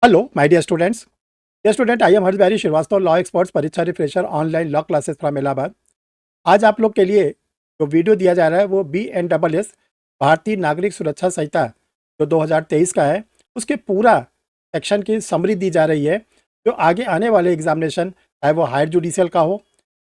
Hello my dear students. Dear student, I am हर्षबैरी Srivastava, law experts परीक्षा refresher online law classes from Allahabad. आज आप लोग के लिए जो वीडियो दिया जा रहा है वो BNSS भारतीय नागरिक सुरक्षा संहिता जो 2023 का है उसके पूरा सेक्शन की समरी दी जा रही है। जो आगे आने वाले एग्जामिनेशन, चाहे वो हायर जुडिशियल का हो,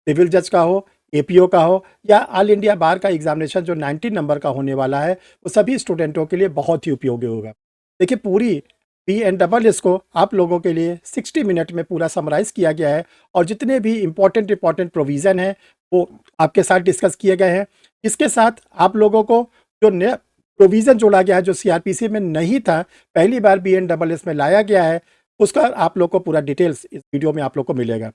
सिविल जज का हो, APO का हो या ऑल इंडिया बार का एग्जामिनेशन जो 90 नंबर का होने वाला है, वो सभी स्टूडेंटों के लिए बहुत ही उपयोगी होगा। देखिए, पूरी BNSS को आप लोगों के लिए 60 मिनट में पूरा समराइज़ किया गया है और जितने भी इम्पोर्टेंट प्रोविज़न हैं वो आपके साथ डिस्कस किए गए हैं। इसके साथ आप लोगों को जो नया प्रोविज़न जोड़ा गया है, जो CRPC में नहीं था, पहली बार BNSS में लाया गया है, उसका आप लोग को पूरा डिटेल्स इस वीडियो में आप लोग को मिलेगा।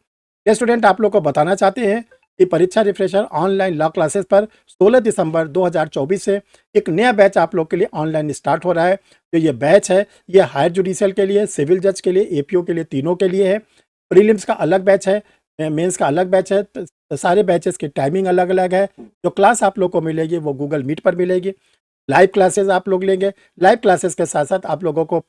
ये स्टूडेंट आप लोग को बताना चाहते हैं कि परीक्षा रिफ्रेशर ऑनलाइन लॉ क्लासेस पर 16 दिसंबर 2024 से एक नया बैच आप लोग के लिए ऑनलाइन स्टार्ट हो रहा है। जो ये बैच है ये हायर जुडिशियल के लिए, सिविल जज के लिए, APO के लिए, तीनों के लिए है। प्रीलिम्स का अलग बैच है, मेंस का अलग बैच है। तो सारे बैचेस की टाइमिंग अलग अलग है। जो क्लास आप लोग को मिलेगी वो गूगल मीट पर मिलेगी। लाइव क्लासेस आप लोग लेंगे। लाइव क्लासेस के साथ साथ आप लोगों को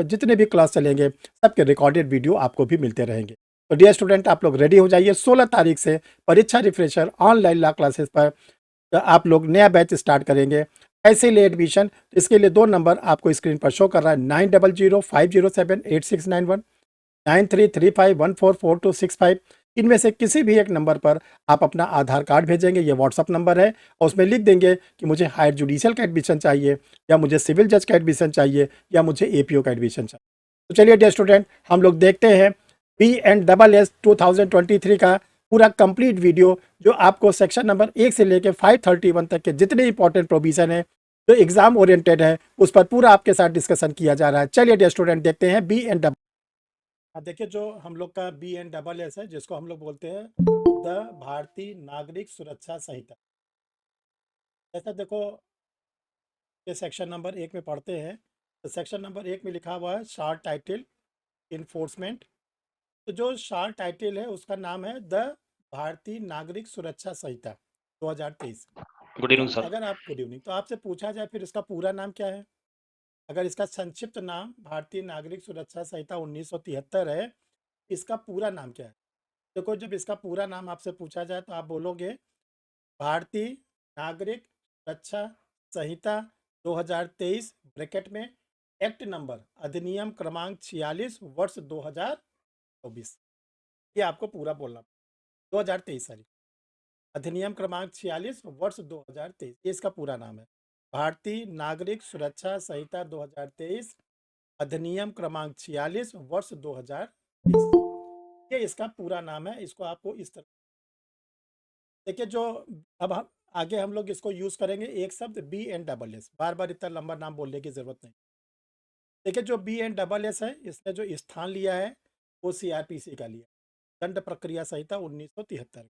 जितने भी क्लास चलेंगे सबके रिकॉर्डेड वीडियो आपको भी मिलते रहेंगे। तो डियर स्टूडेंट, आप लोग रेडी हो जाइए। 16 तारीख से परीक्षा रिफ्रेशर ऑनलाइन लॉ क्लासेस पर आप लोग नया बैच स्टार्ट करेंगे। कैसे ले एडमिशन, इसके लिए 2 नंबर आपको स्क्रीन पर शो कर रहा है, 9005078691, 9335144265। इनमें से किसी भी एक नंबर पर आप अपना आधार कार्ड भेजेंगे, ये व्हाट्सअप नंबर है, और उसमें लिख देंगे कि मुझे हायर जुडिशियल का एडमिशन चाहिए, या मुझे सिविल जज का एडमिशन चाहिए, या मुझे APO का एडमिशन चाहिए। तो चलिए डियर स्टूडेंट, हम लोग देखते हैं BNSS 2023 का पूरा कंप्लीट वीडियो, जो आपको सेक्शन नंबर 1 से लेकर 531 तक के जितने इंपॉर्टेंट प्रोविजन है जो एग्जाम ओरिएंटेड है उस पर पूरा आपके साथ डिस्कशन किया जा रहा है। चलिए डियर स्टूडेंट, देखते हैं BNSS। देखिए, जो हम लोग का BNSS है, जिसको हम लोग बोलते हैं द भारतीय नागरिक सुरक्षा संहिता। ऐसा देखो, ये सेक्शन नंबर 1 में पढ़ते हैं तो सेक्शन नंबर 1 में लिखा हुआ है शार्ट टाइटल इन्फोर्समेंट। तो जो शार्ट टाइटल है उसका नाम है द भारतीय नागरिक सुरक्षा संहिता 2023। गुड इवनिंग तो सर। अगर आप गुड इवनिंग, तो आपसे पूछा जाए फिर इसका पूरा नाम क्या है। अगर इसका संक्षिप्त नाम भारतीय नागरिक सुरक्षा संहिता 1973 है, इसका पूरा नाम क्या है। देखो, जब इसका पूरा नाम आपसे पूछा जाए तो आप बोलोगे भारतीय नागरिक सुरक्षा संहिता 2023 ब्रैकेट में एक्ट नंबर अधिनियम क्रमांक 46 वर्ष 2024। ये आपको पूरा बोलना, 2023 सॉरी, अधिनियम क्रमांक 46 वर्ष 2023, ये इसका पूरा नाम है। भारतीय नागरिक सुरक्षा संहिता 2023 अधिनियम क्रमांक 46 वर्ष 2020, ये इसका पूरा नाम है। इसको आपको इस तरह देखिए। जो अब हम आगे हम लोग इसको यूज करेंगे एक शब्द BNSS, बार बार इतना लंबा नाम बोलने की जरूरत नहीं। देखिए, जो BNSS है इसने जो स्थान लिया है वो CRPC का लिया, दंड प्रक्रिया संहिता 1973।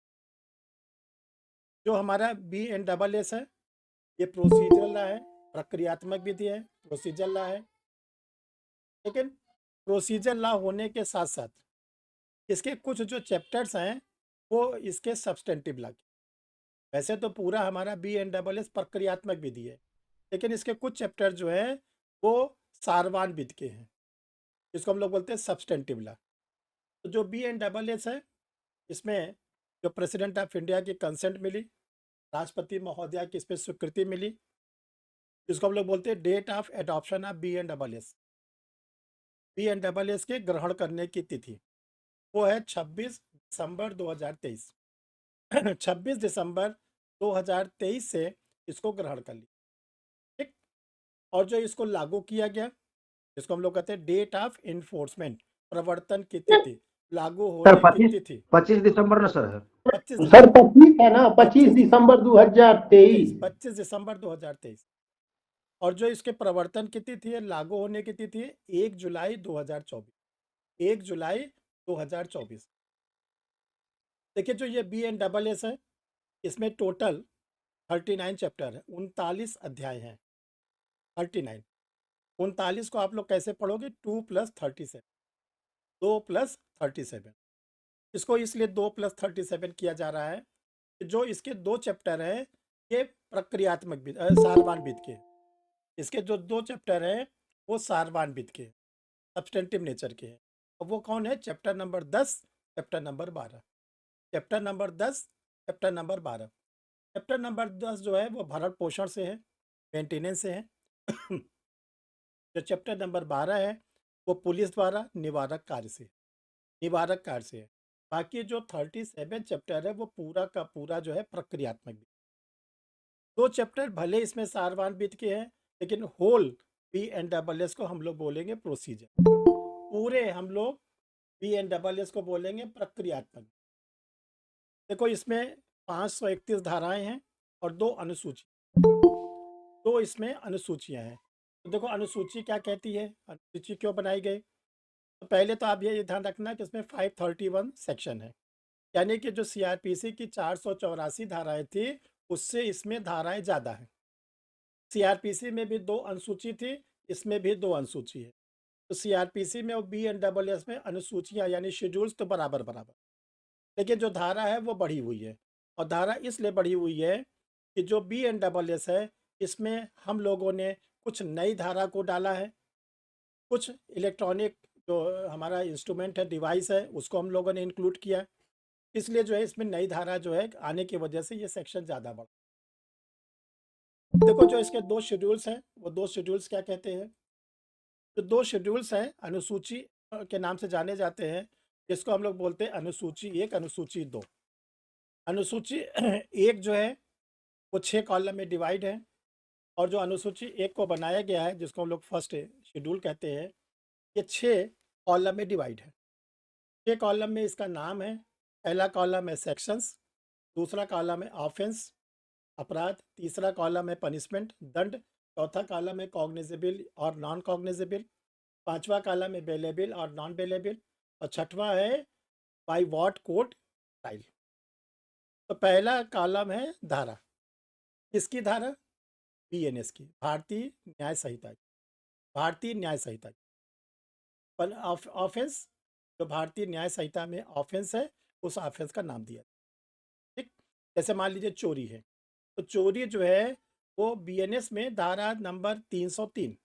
जो हमारा BNSS है ये प्रोसीजरल लॉ है, प्रक्रियात्मक विधि है, प्रोसीजर लॉ है। लेकिन प्रोसीजर लॉ होने के साथ साथ इसके कुछ जो चैप्टर्स हैं वो इसके सब्सटेंटिव लॉ के। वैसे तो पूरा हमारा BNSS प्रक्रियात्मक विधि है, लेकिन इसके कुछ चैप्टर जो हैं वो सारवान विधि के हैं, जिसको हम लोग बोलते हैं सब्सटेंटिव लॉ। तो जो BNSS है इसमें जो प्रेसिडेंट ऑफ इंडिया की कंसेंट मिली, राष्ट्रपति महोदया की इस पर स्वीकृति मिली, जिसको हम लोग बोलते हैं date of adoption of BNSS। BNSS के ग्रहण करने की तिथि वो है 26 दिसंबर 2023। 26 दिसंबर 2023 से इसको ग्रहण कर लिया, ठीक। और जो इसको लागू किया गया, इसको हम लोग कहते हैं डेट ऑफ इन्फोर्समेंट, प्रवर्तन की तिथि, लागू सर होने की तिथि 25 दिसंबर ना सर है 25 सर दिसंबर 25 है ना, 25 दिसंबर 2023। 25 दिसंबर 2023। और जो इसके प्रवर्तन की तिथि है, लागू होने की तिथि है 1 जुलाई 2024। 1 जुलाई 2024। देखिए, जो ये BNSS है इसमें टोटल 39 चैप्टर है, 39 अध्याय हैं। 39, 39 को आप लोग कैसे पढ़ोगे, 2 + 37, 2 + 37। इसको इसलिए 2 + 37 किया जा रहा है कि जो इसके 2 चैप्टर हैं ये प्रक्रियात्मक सारवान विधि के। इसके जो 2 चैप्टर हैं वो सारवान विधि के। सब्सटेंटिव नेचर के हैं। और वो कौन है? Chapter number 10, chapter number 12। Chapter number 10, chapter number 12। Chapter number 10 जो है वो भरण पोषण से है, मेंटेनेंस से है। जो चैप्टर नंबर 12 है वो पुलिस द्वारा निवारक कार्य से, निवारक कार्य से है। बाकी जो 37 चैप्टर है वो पूरा का पूरा जो है प्रक्रियात्मक भी। दो चैप्टर भले इसमें सारवान्वित के हैं, लेकिन होल BNSS को हम लोग बोलेंगे प्रोसीजर, पूरे हम लोग BNSS को बोलेंगे प्रक्रियात्मक। देखो इसमें 531 धाराएं हैं और 2 अनुसूची, 2 इसमें अनुसूचियां हैं। तो देखो अनुसूची क्या कहती है, अनुसूची क्यों बनाई गई? तो पहले तो आप ये ध्यान रखना कि इसमें 531 सेक्शन है, यानी कि जो CRPC की 484 धाराएं थी उससे इसमें धाराएं ज़्यादा हैं। CRPC में भी 2 अनुसूची थी, इसमें भी 2 अनुसूची है। तो CRPC में और BNSS में अनुसूचियां यानी शेड्यूल्स तो बराबर बराबर, लेकिन जो धारा है वो बढ़ी हुई है। और धारा इसलिए बढ़ी हुई है कि जो BNSS है इसमें हम लोगों ने कुछ नई धारा को डाला है, कुछ इलेक्ट्रॉनिक जो हमारा इंस्ट्रूमेंट है, डिवाइस है, उसको हम लोगों ने इंक्लूड किया। इसलिए जो है इसमें नई धारा जो है आने की वजह से ये सेक्शन ज़्यादा बढ़ा। देखो जो इसके 2 शेड्यूल्स हैं वो 2 शेड्यूल्स क्या कहते हैं? जो 2 शेड्यूल्स हैं अनुसूची के नाम से जाने जाते हैं, जिसको हम लोग बोलते हैं अनुसूची 1, अनुसूची 2। अनुसूची 1 जो है वो 6 कॉलम में डिवाइड है, और जो अनुसूची 1 को बनाया गया है जिसको हम लोग फर्स्ट शेड्यूल कहते हैं, ये 6 कॉलम में डिवाइड है। 6 कॉलम में इसका नाम है। पहला कॉलम है सेक्शंस, दूसरा कॉलम है ऑफेंस अपराध, तीसरा कॉलम है पनिशमेंट दंड, चौथा कॉलम है कॉग्निजेबल और नॉन कॉग्निजेबल, पांचवा कॉलम है बेलेबल और नॉन बेलेबल, और छठवां है बाय व्हाट कोर्ट ट्रायल। तो पहला कॉलम है धारा, किसकी धारा? BNS की, भारतीय न्याय संहिता की, भारतीय न्याय संहिता की। पर ऑफेंस, जो भारतीय न्याय संहिता में ऑफेंस है उस ऑफेंस का नाम दिया। ठीक, जैसे मान लीजिए चोरी है, तो चोरी जो है वो BNS में धारा नंबर 303,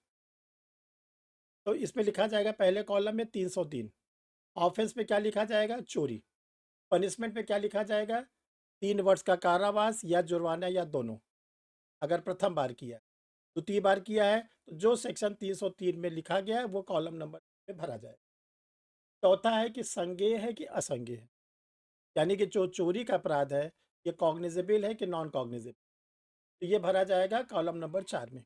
तो इसमें लिखा जाएगा पहले कॉलम में 303। ऑफेंस पे क्या लिखा जाएगा? चोरी। पनिशमेंट पे क्या लिखा जाएगा? 3 वर्ष का कारावास या जुर्माना या दोनों, अगर प्रथम बार किया है। द्वितीय बार किया है तो जो सेक्शन 303 में लिखा गया है वो कॉलम नंबर में भरा जाए। चौथा है कि संज्ञेय है कि असंज्ञेय है, यानी कि जो चोरी का अपराध है ये कॉग्निजेबल है कि नॉन कॉग्निजेबल, तो ये भरा जाएगा कॉलम नंबर 4 में।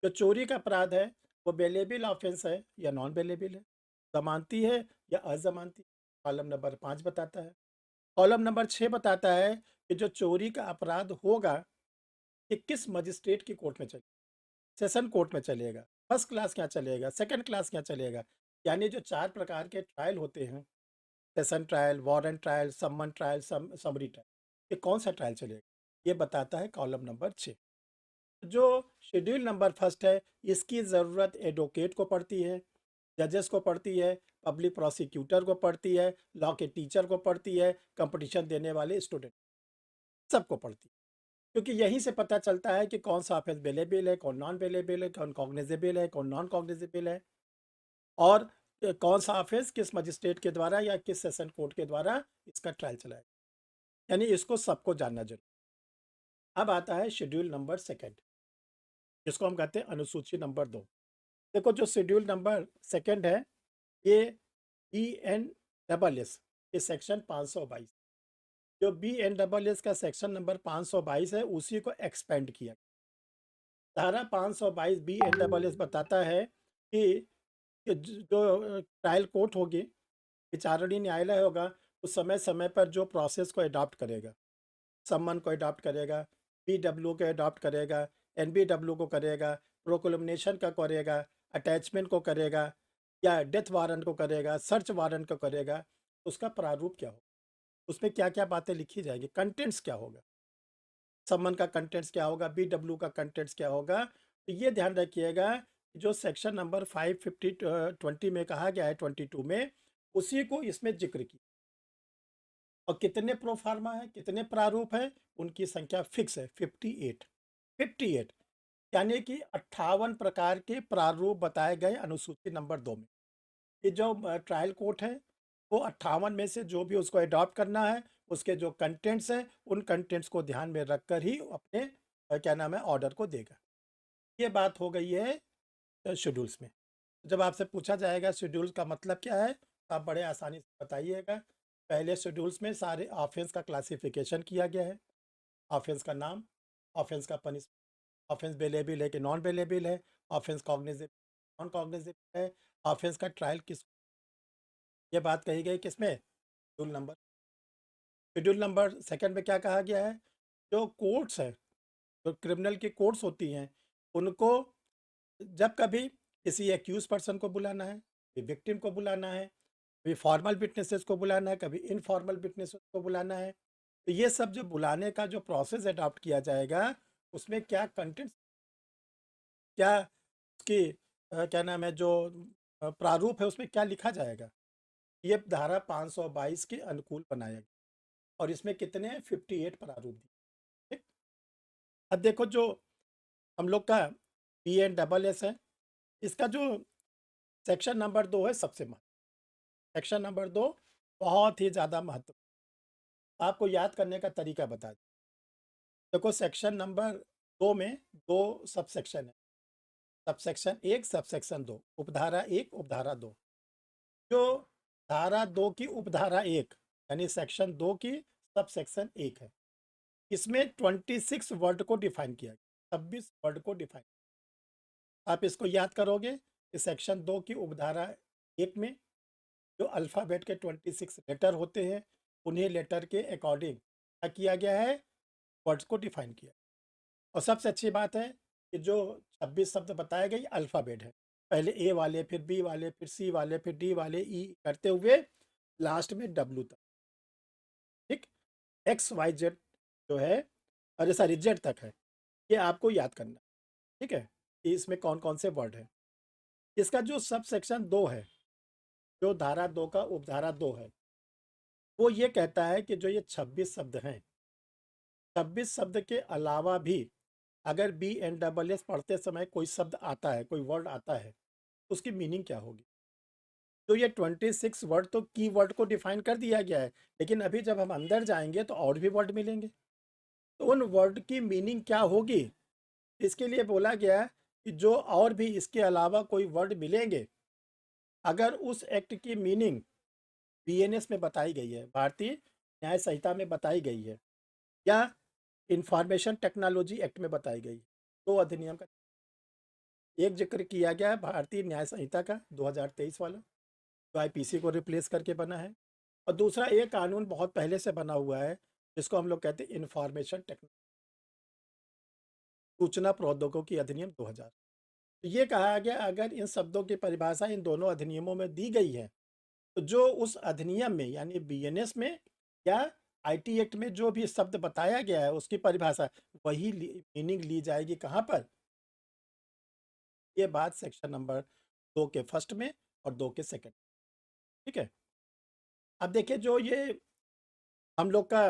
जो चोरी का अपराध है वो बेलेबल ऑफेंस है या नॉन बेलेबल है, जमानती है या अजमानती, कॉलम नंबर 5 बताता है। कॉलम नंबर 6 बताता है कि जो चोरी का अपराध होगा कि किस मजिस्ट्रेट की कोर्ट में चलेगा, सेशन कोर्ट में चलेगा, फर्स्ट क्लास क्या चलेगा, सेकंड क्लास क्या चलेगा, यानी जो 4 प्रकार के ट्रायल होते हैं, सेशन ट्रायल, वारंट ट्रायल, सम्मन ट्रायल, समरी ट्रायल, ये कौन सा ट्रायल चलेगा, ये बताता है कॉलम नंबर 6। जो शेड्यूल नंबर फर्स्ट है इसकी ज़रूरत एडवोकेट को पड़ती है, जजेस को पड़ती है, पब्लिक प्रोसिक्यूटर को पड़ती है, लॉ के टीचर को पड़ती है, कंपटीशन देने वाले स्टूडेंट सबको पड़ती है, क्योंकि यहीं से पता चलता है कि कौन सा ऑफेंस बेलेबल है, कौन नॉन बेलेबल है, कौन कॉग्निजेबल है, कौन नॉन कॉग्निजेबल है, और कौन सा ऑफेंस किस मजिस्ट्रेट के द्वारा या किस सेशन कोर्ट के द्वारा इसका ट्रायल चलाएगा, यानी इसको सबको जानना जरूरी। अब आता है शेड्यूल नंबर सेकंड, जिसको हम कहते हैं अनुसूची नंबर 2। देखो जो शेड्यूल नंबर सेकंड है ये BNSS ये सेक्शन 522, जो BNSS का सेक्शन नंबर 522 है उसी को एक्सपेंड किया। धारा 522 BNSS बताता है कि जो ट्रायल कोर्ट होगी, विचारणीय न्यायालय होगा, उस समय समय पर जो प्रोसेस को अडॉप्ट करेगा, सम्मन को अडॉप्ट करेगा, PW को अडॉप्ट करेगा, NBW को करेगा, प्रोक्लेमेशन का करेगा, अटैचमेंट को करेगा, या डेथ वारंट को करेगा, सर्च वारंट को करेगा, उसका प्रारूप क्या होगा, उसमें क्या क्या बातें लिखी जाएगी, कंटेंट्स क्या होगा, सम्मन का कंटेंट्स क्या होगा, BW का कंटेंट्स क्या होगा। तो ये ध्यान रखिएगा जो सेक्शन नंबर 550 में कहा गया है 22 में, उसी को इसमें जिक्र किया। और कितने प्रोफार्मा है, कितने प्रारूप है, उनकी संख्या फिक्स है 58, 58, यानी कि 58 प्रकार के प्रारूप बताए गए अनुसूची नंबर 2 में। कि जो ट्रायल कोर्ट है वो 58 में से जो भी उसको अडॉप्ट करना है, उसके जो कंटेंट्स हैं उन कंटेंट्स को ध्यान में रखकर ही अपने क्या नाम है ऑर्डर को देगा। ये बात हो गई है शेड्यूल्स में। जब आपसे पूछा जाएगा शेड्यूल्स का मतलब क्या है, तो आप बड़े आसानी से बताइएगा। पहले शेड्यूल्स में सारे ऑफेंस का क्लासिफिकेशन किया गया है। ऑफेंस का नाम, ऑफेंस का पनिश, ऑफेंस बेलेबल है कि नॉन बेलेबल है, ऑफेंस कॉग्निजेबल नॉन कॉग्निजेबल है, ऑफेंस का ट्रायल किस, ये बात कही गई किसमें, schedule number. Schedule number second में क्या कहा गया है, जो कोर्ट्स है, जो क्रिमिनल की कोर्ट्स होती हैं, उनको जब कभी किसी एक्यूज पर्सन को बुलाना है, कभी विक्टिम को बुलाना है, कभी फॉर्मल विटनेसेस को बुलाना है, कभी इनफॉर्मल विटनेसेस को बुलाना है, तो ये सब जो बुलाने का जो प्रोसेस अडॉप्ट किया जाएगा, उसमें क्या कंटेंट, क्या उसकी क्या नाम है जो प्रारूप है उसमें क्या लिखा जाएगा, ये धारा 522 के अनुकूल बनाया गया। और इसमें कितने हैं, 58 प्रारूप दिए। ठीक। अब देखो जो हम लोग का BNSS है, इसका जो सेक्शन नंबर 2 है सबसे महत्व, सेक्शन नंबर 2 बहुत ही ज़्यादा महत्व। आपको याद करने का तरीका बता दें। देखो सेक्शन नंबर 2 में 2 सब सेक्शन है, सब सेक्शन 1, सब सेक्शन 2, उपधारा 1, उपधारा 2। जो धारा 2 की उपधारा 1 यानी सेक्शन 2 की सब सेक्शन 1 है, इसमें 26 वर्ड को डिफाइन किया गया, 26 वर्ड को डिफाइन। आप इसको याद करोगे कि सेक्शन 2 की उपधारा 1 में जो अल्फ़ाबेट के 26 लेटर होते हैं, उन्हीं लेटर के अकॉर्डिंग क्या किया गया है, वर्ड्स को डिफाइन किया। और सबसे अच्छी बात है कि जो 26 शब्द बताए गए अल्फ़ाबेट है, पहले ए वाले, फिर बी वाले, फिर सी वाले, फिर डी वाले, ई करते हुए लास्ट में डब्लू तक। ठीक। एक्स वाई जेड जो है, अरे सॉरी जेड तक है, ये आपको याद करना है। ठीक है, कि इसमें कौन कौन से वर्ड है। इसका जो सब सेक्शन 2 है, जो धारा 2 का उपधारा 2 है, वो ये कहता है कि जो ये 26 शब्द हैं, 26 शब्द के अलावा भी अगर BNSS पढ़ते समय कोई शब्द आता है, कोई वर्ड आता है, तो उसकी मीनिंग क्या होगी। तो ये 26 वर्ड तो की वर्ड को डिफाइन कर दिया गया है, लेकिन अभी जब हम अंदर जाएंगे तो और भी वर्ड मिलेंगे, तो उन वर्ड की मीनिंग क्या होगी, इसके लिए बोला गया है कि जो और भी इसके अलावा कोई वर्ड मिलेंगे, अगर उस एक्ट की मीनिंग BNS में बताई गई है, भारतीय न्याय संहिता में बताई गई है, या इंफॉर्मेशन टेक्नोलॉजी एक्ट में बताई गई, दो अधिनियम का एक जिक्र किया गया है, भारतीय न्याय संहिता का 2023 वाला, जो IPC को रिप्लेस करके बना है, और दूसरा एक कानून बहुत पहले से बना हुआ है जिसको हम लोग कहते हैं इंफॉर्मेशन टेक्नोलॉजी, सूचना प्रौद्योगिकी अधिनियम 2000। तो ये कहा गया अगर इन शब्दों की परिभाषा इन दोनों अधिनियमों में दी गई है, तो जो उस अधिनियम में यानी BNS में या IT एक्ट में जो भी शब्द बताया गया है उसकी परिभाषा वही मीनिंग ली जाएगी कहाँ पर, ये बात सेक्शन नंबर 2 के फर्स्ट में और 2 के सेकंड। ठीक है। अब देखिए जो ये हम लोग का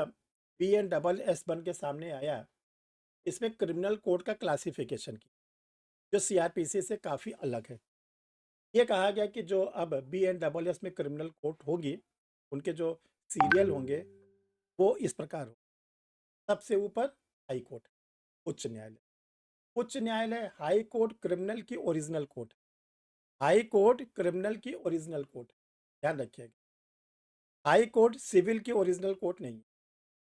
BNSS बन के सामने आया, इसमें क्रिमिनल कोड का क्लासिफिकेशन की जो CRPC से काफ़ी अलग है। ये कहा गया कि जो अब BNSS में क्रिमिनल कोर्ट होगी, उनके जो सीरियल होंगे वो इस प्रकार हो। सबसे ऊपर हाई कोर्ट, उच्च न्यायालय, उच्च न्यायालय, हाई कोर्ट क्रिमिनल की original court, high court criminal की ओरिजिनल कोर्ट, ध्यान रखिएगा। हाई कोर्ट सिविल की ओरिजिनल कोर्ट नहीं,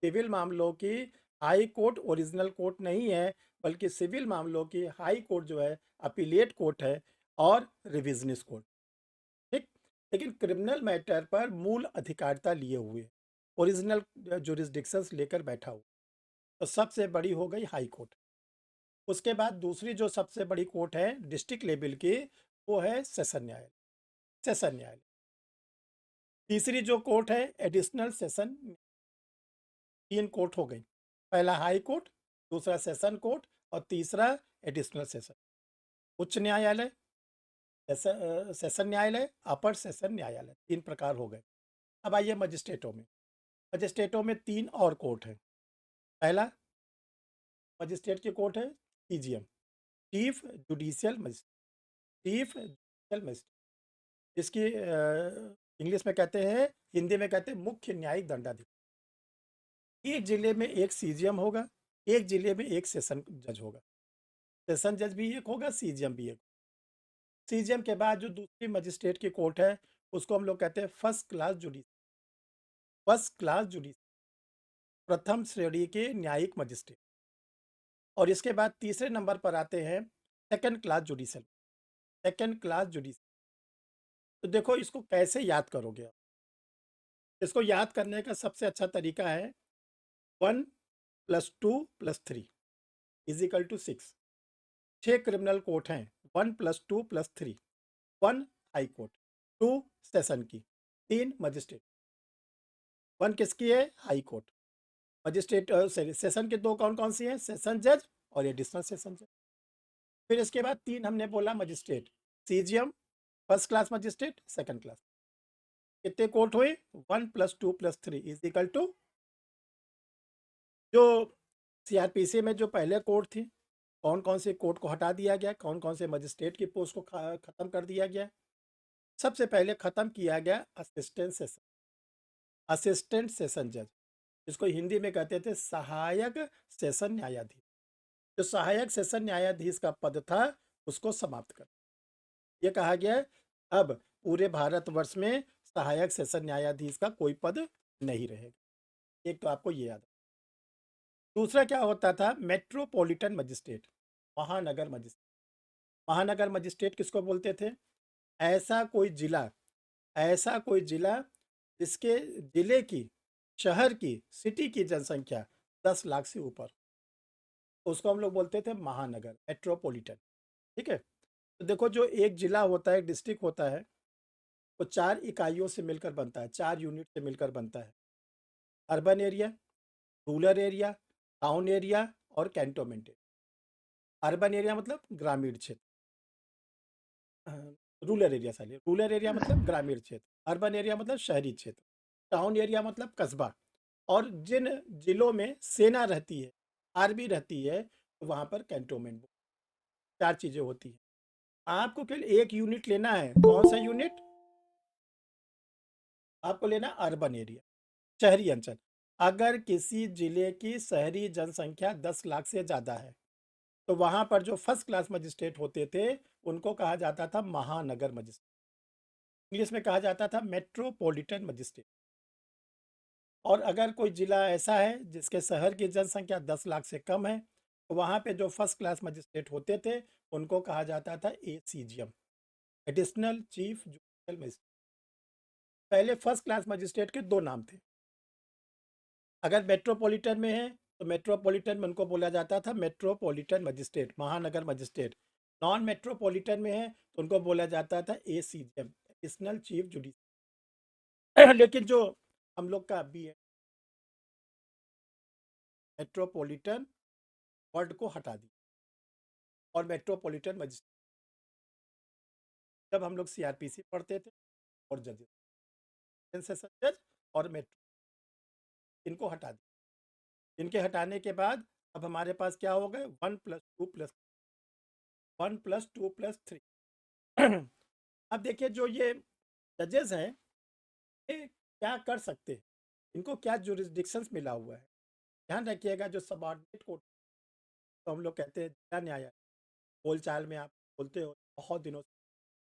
सिविल मामलों की हाई कोर्ट ओरिजिनल कोर्ट नहीं है, बल्कि सिविल मामलों की हाई कोर्ट जो है अपीलेट कोर्ट है और रिविजनिस्ट कोर्ट। ठीक। लेकिन क्रिमिनल मैटर पर मूल अधिकारिता लिए हुए, ओरिजिनल जुरिस्डिक्शंस लेकर बैठा हुआ, तो सबसे बड़ी हो गई हाई कोर्ट। उसके बाद दूसरी जो सबसे बड़ी कोर्ट है डिस्ट्रिक्ट लेवल की, वो है सेशन न्यायालय, सेशन न्यायालय। तीसरी जो कोर्ट है एडिशनल सेशन, तीन कोर्ट हो गई, पहला हाई कोर्ट, दूसरा सेशन कोर्ट और तीसरा एडिशनल सेशन। उच्च न्यायालय, सेशन न्यायालय, अपर सेशन न्यायालय, तीन प्रकार हो गए। अब आइए मजिस्ट्रेटों में, मजिस्ट्रेटों में तीन और कोर्ट हैं। पहला मजिस्ट्रेट की कोर्ट है CJM, chief judicial magistrate, chief judicial magistrate. इसकी इंग्लिश में कहते हैं, हिंदी में कहते हैं मुख्य न्यायिक दंडाधिकारी। एक जिले में एक सीजीएम होगा, एक जिले में एक सेशन जज होगा। सेशन जज भी एक होगा, सीजीएम भी एक। सीजीएम के बाद जो दूसरी मजिस्ट्रेट की कोर्ट है उसको हम लोग कहते हैं फर्स्ट क्लास जुडिस। फर्स्ट क्लास जुडिस, प्रथम श्रेणी के न्यायिक मजिस्ट्रेट। और इसके बाद तीसरे नंबर पर आते हैं second class judicial. Second class जुडिस, तो देखो इसको कैसे याद करोगे आप। इसको याद करने का सबसे अच्छा तरीका है 1+2+3 इजिकल टू 6। 6 क्रिमिनल कोर्ट हैं, 1+2+3। 1 हाई कोर्ट, 2 सेशन की, 3 मजिस्ट्रेट। 1 किसकी है? High court. मजिस्ट्रेट सेशन के 2 कौन कौन सी हैं? सेशन जज और एडिशनल सेशन जज। फिर इसके बाद 3 हमने बोला magistrate, CGM, first class magistrate, second class. कितने कोर्ट हुए? 1+2+3 इज इक्वल टू, जो सीआरपीसी में जो पहले कोर्ट थी, कौन कौन से कोर्ट को हटा दिया गया, कौन कौन से मजिस्ट्रेट की पोस्ट को खत्म कर दिया गया। सबसे पहले खत्म किया गया असिस्टेंट सेशन जज, इसको हिंदी में कहते थे सहायक सेशन न्यायाधीश। जो सहायक सेशन न्यायाधीश का पद था उसको समाप्त कर, ये कहा गया अब पूरे भारतवर्ष में सहायक सेशन न्यायाधीश का कोई पद नहीं रहेगा। एक तो आपको ये याद है। दूसरा क्या होता था? मेट्रोपॉलिटन मजिस्ट्रेट, महानगर मजिस्ट्रेट। महानगर मजिस्ट्रेट किसको बोलते थे? ऐसा कोई जिला, ऐसा कोई जिला जिसके जिले की, शहर की, सिटी की जनसंख्या 10 लाख से ऊपर, उसको हम लोग बोलते थे महानगर, मेट्रोपॉलिटन। ठीक है। तो देखो जो एक जिला होता है, एक डिस्ट्रिक्ट होता है, वो 4 इकाइयों से मिलकर बनता है, 4 यूनिट से मिलकर बनता है। Urban area, rural area, town area और कैंटोनमेंट एरिया। अर्बन एरिया मतलब ग्रामीण क्षेत्र, रूरल एरिया, साली रूरल एरिया मतलब ग्रामीण क्षेत्र, अर्बन एरिया मतलब शहरी क्षेत्र, टाउन एरिया मतलब कस्बा। और जिन जिलों में सेना रहती है, आर्मी रहती है, तो वहाँ पर कैंटोनमेंट। 4 चीज़ें होती हैं। आपको केवल एक यूनिट लेना है। कौन सा यूनिट? आपको लेना अर्बन एरिया, शहरी अंचल। अगर किसी जिले की शहरी जनसंख्या 10 लाख से ज़्यादा है तो वहाँ पर जो फर्स्ट क्लास मजिस्ट्रेट होते थे उनको कहा जाता था महानगर मजिस्ट्रेट। इंग्लिश में कहा जाता था मेट्रोपॉलिटन मजिस्ट्रेट। और अगर कोई जिला ऐसा है जिसके शहर की जनसंख्या 10 लाख से कम है तो वहाँ पे जो फर्स्ट क्लास मजिस्ट्रेट होते थे उनको कहा जाता था ACGM, additional chief judicial magistrate. पहले फर्स्ट क्लास मजिस्ट्रेट के 2 नाम थे। अगर मेट्रोपॉलिटन में है तो मेट्रोपॉलिटन में उनको बोला जाता था मेट्रोपॉलिटन मजिस्ट्रेट, महानगर मजिस्ट्रेट। नॉन मेट्रोपॉलिटन में है तो उनको बोला जाता था एसीजीएम, एडिशनल चीफ जुडिशियल। लेकिन जो हम लोग का अभी है, मेट्रोपॉलिटन वर्ड को हटा दी और मेट्रोपॉलिटन मजिस्ट्रेट, जब हम लोग सीआरपीसी पढ़ते थे, और जजेस, सेशन जज और मेट्रो, इनको हटा दी। इनके हटाने के बाद अब हमारे पास क्या हो गए? 1+2+3। अब देखिए जो ये जजेस हैं ये क्या कर सकते हैं, इनको क्या जुरिस्डिक्शंस मिला हुआ है। ध्यान रखिएगा, जो सबऑर्डिनेट कोर्ट तो हम लोग कहते हैं जिला न्यायालय, बोलचाल में आप बोलते हो बहुत दिनों से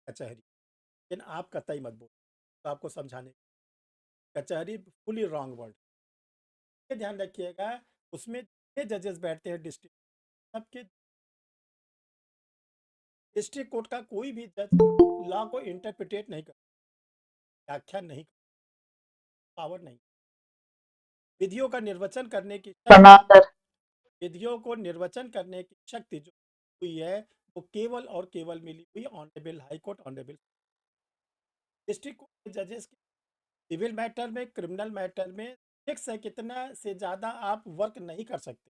कचहरी, लेकिन आप कतई मत बोलो, तो आपको समझाने, कचहरी फुली रॉन्ग वर्ड। ये ध्यान रखिएगा, उसमें जितने जजेस बैठते हैं डिस्ट्रिक्ट, सबके, डिस्ट्रिक्ट कोर्ट का कोई भी जज लॉ को इंटरप्रिटेट नहीं कर, व्याख्या नहीं, पावर नहीं, विधियों का निर्वचन करने की विधियों को निर्वचन करने की शक्ति जो हुई है वो केवल और केवल मिली हुई honourable high court, honourable district court के जजेस के। सिविल मैटर में, क्रिमिनल मैटर में फिक्स है कितना से ज़्यादा आप वर्क नहीं कर सकते,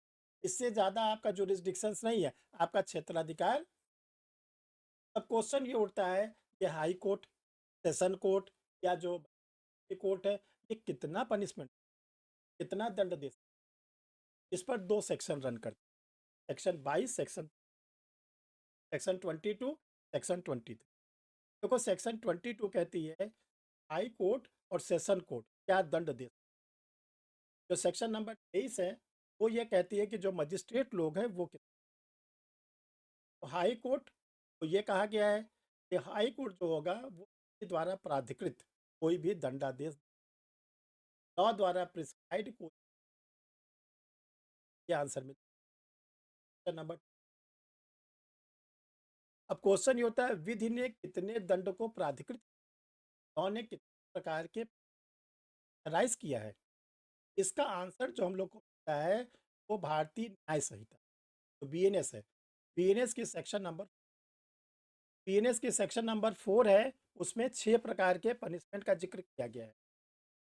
इससे ज़्यादा आपका जुरिस्डिक्शंस नहीं है, आपका क्षेत्राधिकार। अब क्वेश्चन ये उठता है कि हाई कोर्ट, सेशन कोर्ट या जो कोर्ट है, ये कितना पनिशमेंट, कितना दंड दे सकते? इस पर 2 सेक्शन रन करते, सेक्शन 22, सेक्शन 22, सेक्शन 23। देखो सेक्शन 22 कहती है हाई कोर्ट और सेशन कोर्ट क्या दंड दे। जो सेक्शन नंबर 23 है वो ये कहती है कि जो मजिस्ट्रेट लोग हैं वो तो हाई कोर्ट तो ये कहा गया है कि हाई कोर्ट जो होगा वो उसके द्वारा प्राधिकृत कोई भी दंडादेश लॉ द्वारा प्रिस्क्राइब्ड कोई ये आंसर में नंबर। अब क्वेश्चन ये होता है विधि ने कितने दंड को प्राधिकृत लॉ ने कितने प्रकार के राइज किया है। इसका आंसर जो हम लोग को पता है वो भारतीय न्याय संहिता तो बीएनएस है। बीएनएस के सेक्शन नंबर 4 है उसमें 6 प्रकार के पनिशमेंट का जिक्र किया गया है।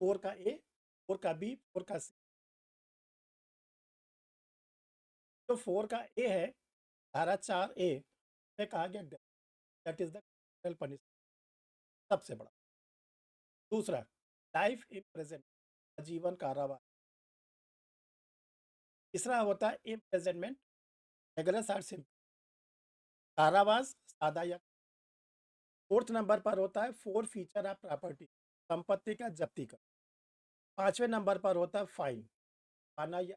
4 का ए, 4 का बी, 4 का सी। तो 4 का ए है धारा 4A में कहा गया that is the capital punishment सबसे बड़ा। दूसरा लाइफ इम्प्रिजन आजीवन कारावास। तीसरा होता है इम्प्रिजनमेंट रेगुलर आर सिंपल कारावास सादा या। फोर्थ नंबर पर होता है फोर फीचर ऑफ प्रॉपर्टी संपत्ति का जब्ती कर। पांचवें नंबर पर होता है फाइन आना या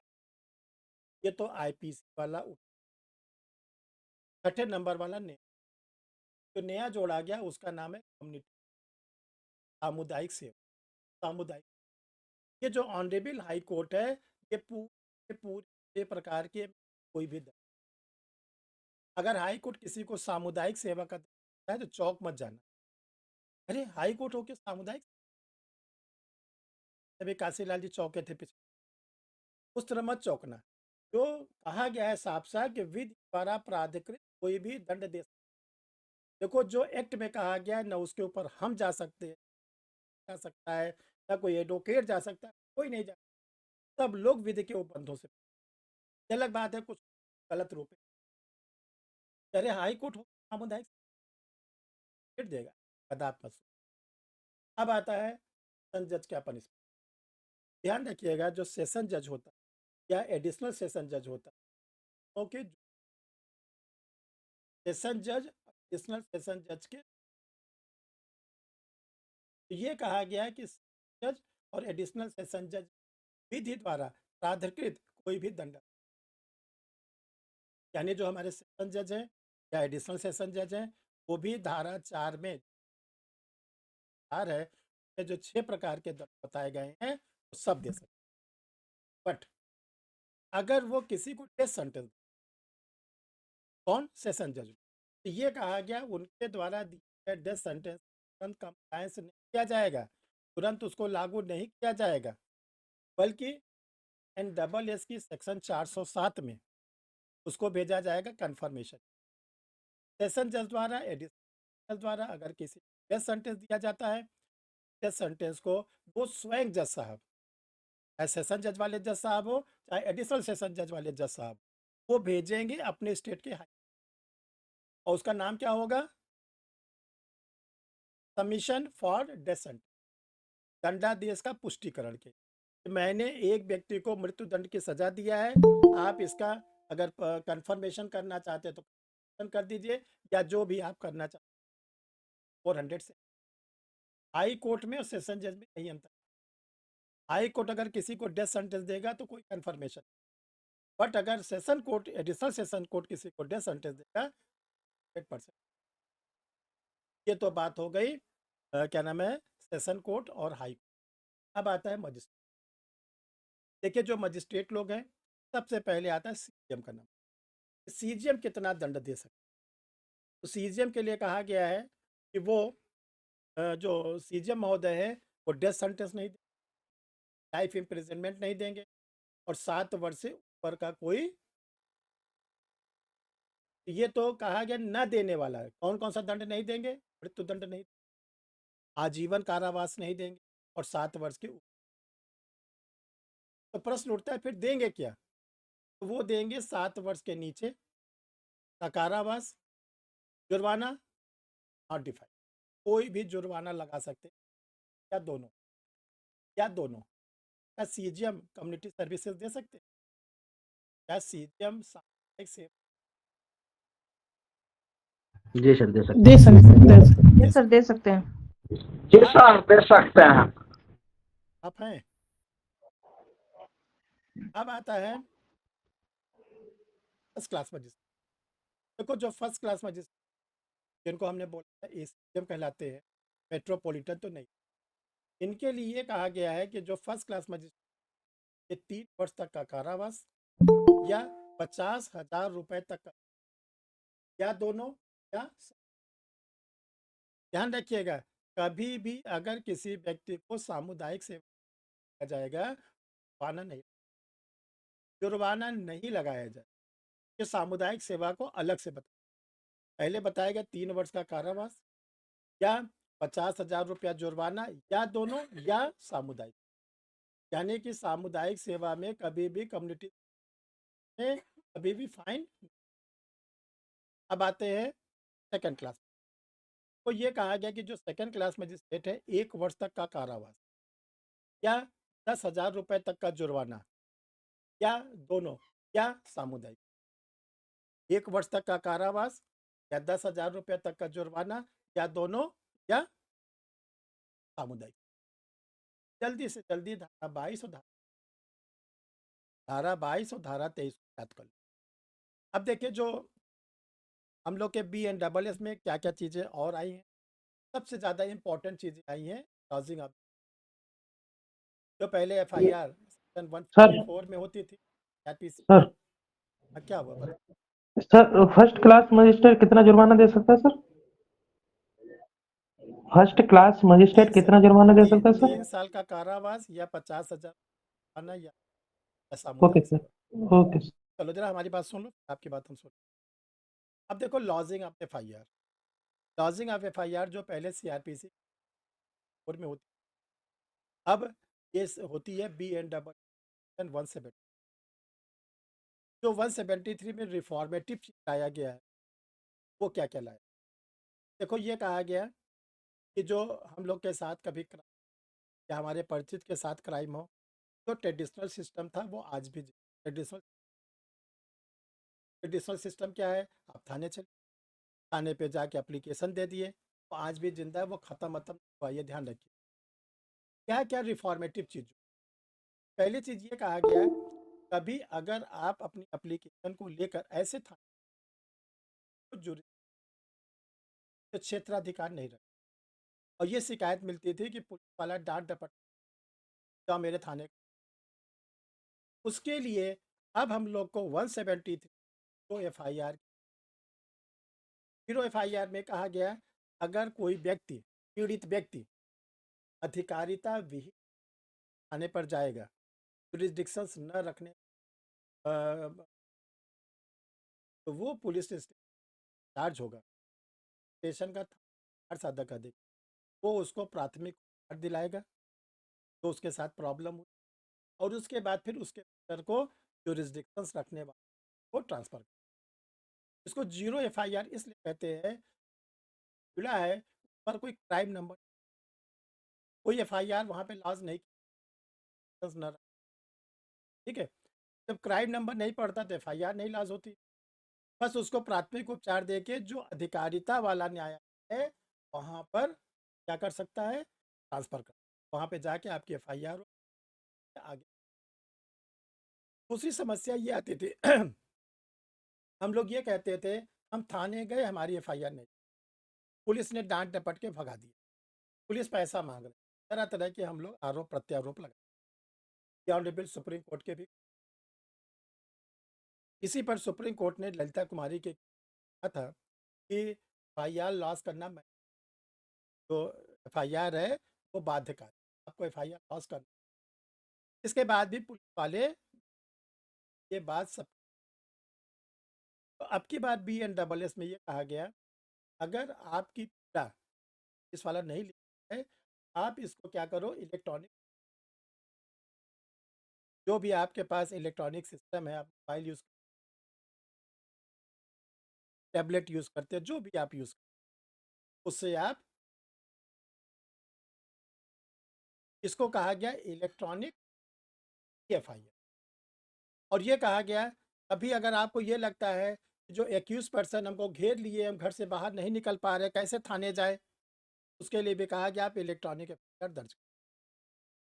ये तो आईपीसी वाला छठे नंबर वाला ने जो नया जोड़ा गया उसका नाम है कम्युनिटी सामुदायिक सेवा सामुदायिक। ये जो ऑनरेबल हाई कोर्ट है ये पूरे प्रकार के कोई भी अगर हाई कोर्ट किसी को सामुदायिक सेवा का है तो चौक मत जाना। अरे हाई कोर्ट होके सामुदायिक तभी काशीलाल जी चौके थे पीछे उस तरह मत चौंकना। जो कहा गया है साफ साफ कि विधि द्वारा प्राधिकृत कोई भी दंड दे देखो जो एक्ट में कहा गया है न उसके ऊपर हम जा सकते हैं जा सकता है ना कोई एडवोकेट जा सकता है कोई नहीं जा। सब लोग विधि के उपबंधों से ये अलग बात है कुछ गलत रूप है। अरे हाई कोर्ट हो सामुदायिक फिर देगा कदाप मत। अब आता है सेशन जज क्या पनिशमेंट। ध्यान रखिएगा जो सेशन जज होता है या एडिशनल सेशन जज होता है ओके सेशन जज एडिशनल सेशन जज के तो ये कहा गया है कि जज और एडिशनल सेशन जज विधि द्वारा प्राधिकृत कोई भी दंड यानी जो हमारे सेशन जज हैं या एडिशनल सेशन जज हैं वो भी धारा 4 में धार है ये जो 6 प्रकार के दंड बताए गए हैं वो सब दे सकते बट अगर वो किसी को डेथ सेंटेंस कौन सेशन जज तो ये कहा गया उनके द्वारा दिए गए डेथ सेंटेंस तुरंत कंप्लायंस नहीं किया जाएगा तुरंत उसको लागू नहीं किया जाएगा बल्कि NSS की सेक्शन 407 में उसको भेजा जाएगा कन्फर्मेशन। सेशन जज द्वारा एडिशनल द्वारा अगर किसी डेथ सेंटेंस दिया जाता है डेथ सेंटेंस को वो स्वयं जज साहब चाहे सेशन जज वाले जज साहब हो चाहे एडिशनल सेशन जज वाले जज साहब वो भेजेंगे अपने स्टेट के हाई और उसका नाम क्या होगा सबमिशन फॉर डेथ सेंटेंस दंडादेश का पुष्टिकरण के मैंने एक व्यक्ति को मृत्युदंड की सजा दिया है आप इसका अगर कंफर्मेशन करना चाहते हैं तो कर दीजिए या जो भी आप करना चाहते 400 से हाई कोर्ट में और सेशन जज में यही अंतर। हाई कोर्ट अगर किसी को डेथ सेंटेंस देगा तो कोई कंफर्मेशन बट अगर session court additional session court किसी को डेथ सेंटेंस देगा 100%। ये तो बात हो गई क्या नाम है सेशन कोर्ट और हाई कोर्ट। अब आता है मजिस्ट्रेट। देखिए जो मजिस्ट्रेट लोग हैं सबसे पहले आता है सीजीएम का नाम। सीजीएम कितना दंड दे सकते तो सीजीएम के लिए कहा गया है कि वो जो सीजीएम महोदय है वो डेथ सेंटेंस नहीं लाइफ इम्प्रिजनमेंट नहीं देंगे और 7 वर्ष से ऊपर का कोई ये तो कहा गया न देने वाला है कौन कौन सा दंड नहीं देंगे मृत्युदंड नहीं आजीवन कारावास नहीं देंगे और 7 वर्ष के ऊपर। तो प्रश्न उठता है फिर देंगे क्या तो वो देंगे 7 वर्ष के नीचे का कारावास जुर्माना नॉट डिफाइड कोई भी जुर्माना लगा सकते या दोनों या दोनों क्या सीजीएम कम्युनिटी सर्विसेज दे सकते क्या सीजीएम सामुदायिक सेवा जी सर, दे सकते दे हैं। सकते दे सकते यस सर, दे सकते हैं। जी सर, दे सकते हैं। आप हैं। अब आता है फर्स्ट क्लास मजिस्ट्रेट। देखो जो फर्स्ट क्लास मजिस्ट्रेट जिनको हमने बोला एसीएम कहलाते हैं, मेट्रोपॉलिटन तो नहीं, इनके लिए कहा गया है कि जो फर्स्ट क्लास मजिस्ट्रेट ये 3 वर्ष तक का कारावास या 50,000 रुपए तक का, या दोनों, या ध्यान रखिएगा, कभी भी अगर किसी व्यक्ति को सामुदायिक सेवा किया जाएगा, जुर्माना नहीं लगाया जाए। ये सामुदायिक सेवा को अलग से बता, पहले बताया गया 3 वर्ष का कारावास या 50,000 रुपया जुर्माना, या दोनों, या सामुदायिक, यानी कि सामुदायिक सेवा में कभी भी कम्युनिटी में कभी भी फाइन। अब आते हैं सेकंड क्लास। तो ये कहा गया कि जो सेकंड क्लास मजिस्ट्रेट है 1 वर्ष तक का कारावास या 10,000 रुपए तक का जुर्माना, या दोनों, या सामुदायिक। 1 वर्ष तक का कारावास या 10,000 रुपये तक का जुर्माना, या दोनों, या सामुदायिक। जल्दी से जल्दी धारा 22 और धारा 23 याद कर लो। अब देखिए जो हम लोग के BNSS में क्या क्या चीज़ें और आई हैं। सबसे ज़्यादा इम्पोर्टेंट चीज़ें आई हैं लॉजिंग ऑफ, जो पहले FIR सेक्शन सर 154 में होती थी RPC। सर क्या हुआ बता। सर फर्स्ट क्लास मजिस्ट्रेट कितना जुर्माना दे सकता है सर? फर्स्ट क्लास मजिस्ट्रेट 3 कितना जुर्माना दे सकता है सर? 3 साल का कारावास या 50,000 आना, या ओके सामुदायिक सर, सेवा। Okay sir. चलो जरा हमारी बात सुन लो, आपकी बात हम सुन। अब देखो lodging of FIR, lodging of FIR जो पहले CRPC कोड में होती, अब ये होती है BNSS 170। जो 173 में रिफॉर्मेटिव लाया गया है वो क्या क्या लाया। देखो ये कहा गया कि जो हम लोग के साथ कभी या हमारे परिचित के साथ क्राइम हो, जो ट्रेडिशनल सिस्टम था वो आज भी ट्रेडिशनल ट्रेडिशनल सिस्टम क्या है, आप थाने चले, थाने पे जाके एप्लीकेशन दे दिए, वो आज भी जिंदा है, वो ख़त्म मतलब हुआ, ये ध्यान रखिए। क्या क्या रिफॉर्मेटिव चीज़, पहली चीज़ ये कहा गया है, कभी अगर आप अपनी एप्लीकेशन को लेकर ऐसे थाने तो जुर्म तो क्षेत्राधिकार नहीं रखते, और ये शिकायत मिलती थी कि पुलिस वाला डांट डपट जाओ मेरे थाने, उसके लिए अब हम लोग को 173 को FIR, 0 FIR में कहा गया अगर कोई व्यक्ति, पीड़ित व्यक्ति अधिकारिता विहीन थाने पर जाएगा, जुरिस्डिक्शंस न रखने तो वो पुलिस स्टेशन चार्ज होगा, स्टेशन का चार्ज अदा कर देगा, वो उसको प्राथमिक उपचार दिलाएगा तो उसके साथ प्रॉब्लम हुई, और उसके बाद फिर उसके सर को जुरिस्डिक्शंस रखने वाले को ट्रांसफ़र, इसको 0 FIR इसलिए कहते हैं, मिला है पर कोई क्राइम नंबर, कोई FIR वहाँ पे लॉज नहीं न, ठीक है। जब क्राइम नंबर नहीं पड़ता तो FIR नहीं लॉज होती, बस उसको प्राथमिक उपचार देके जो अधिकारिता वाला न्यायालय है वहाँ पर क्या कर सकता है, ट्रांसफ़र कर, वहाँ पे जाके आपकी FIR आगे। दूसरी समस्या ये आती थी हम लोग ये कहते थे हम थाने गए, हमारी FIR नहीं, पुलिस ने डांट डपट के भगा दिया, पुलिस पैसा मांग रही, तरह तरह के हम लोग आरोप प्रत्यारोप लगाए, ऑनरेबल सुप्रीम कोर्ट के भी। इसी पर सुप्रीम कोर्ट ने ललिता कुमारी के कहा था कि FIR लॉस करना, जो FIR है वो बाध्यकारी, आपको FIR लॉस करना। इसके बाद भी पुलिस वाले ये बात सब, तो अब की बार BNSS में ये कहा गया अगर आपकी पीड़ा इस वाला नहीं लिखा है, आप इसको क्या करो, इलेक्ट्रॉनिक, जो भी आपके पास इलेक्ट्रॉनिक सिस्टम है, आप मोबाइल यूज़, टैबलेट यूज़ करते हैं, जो भी आप यूज़ करते उससे आप, इसको कहा गया इलेक्ट्रॉनिक FIR। और ये कहा गया अभी अगर आपको ये लगता है जो एक्यूज पर्सन हमको घेर लिए, हम घर से बाहर नहीं निकल पा रहे, कैसे थाने जाए, उसके लिए भी कहा गया आप इलेक्ट्रॉनिक एफआईआर दर्ज करें।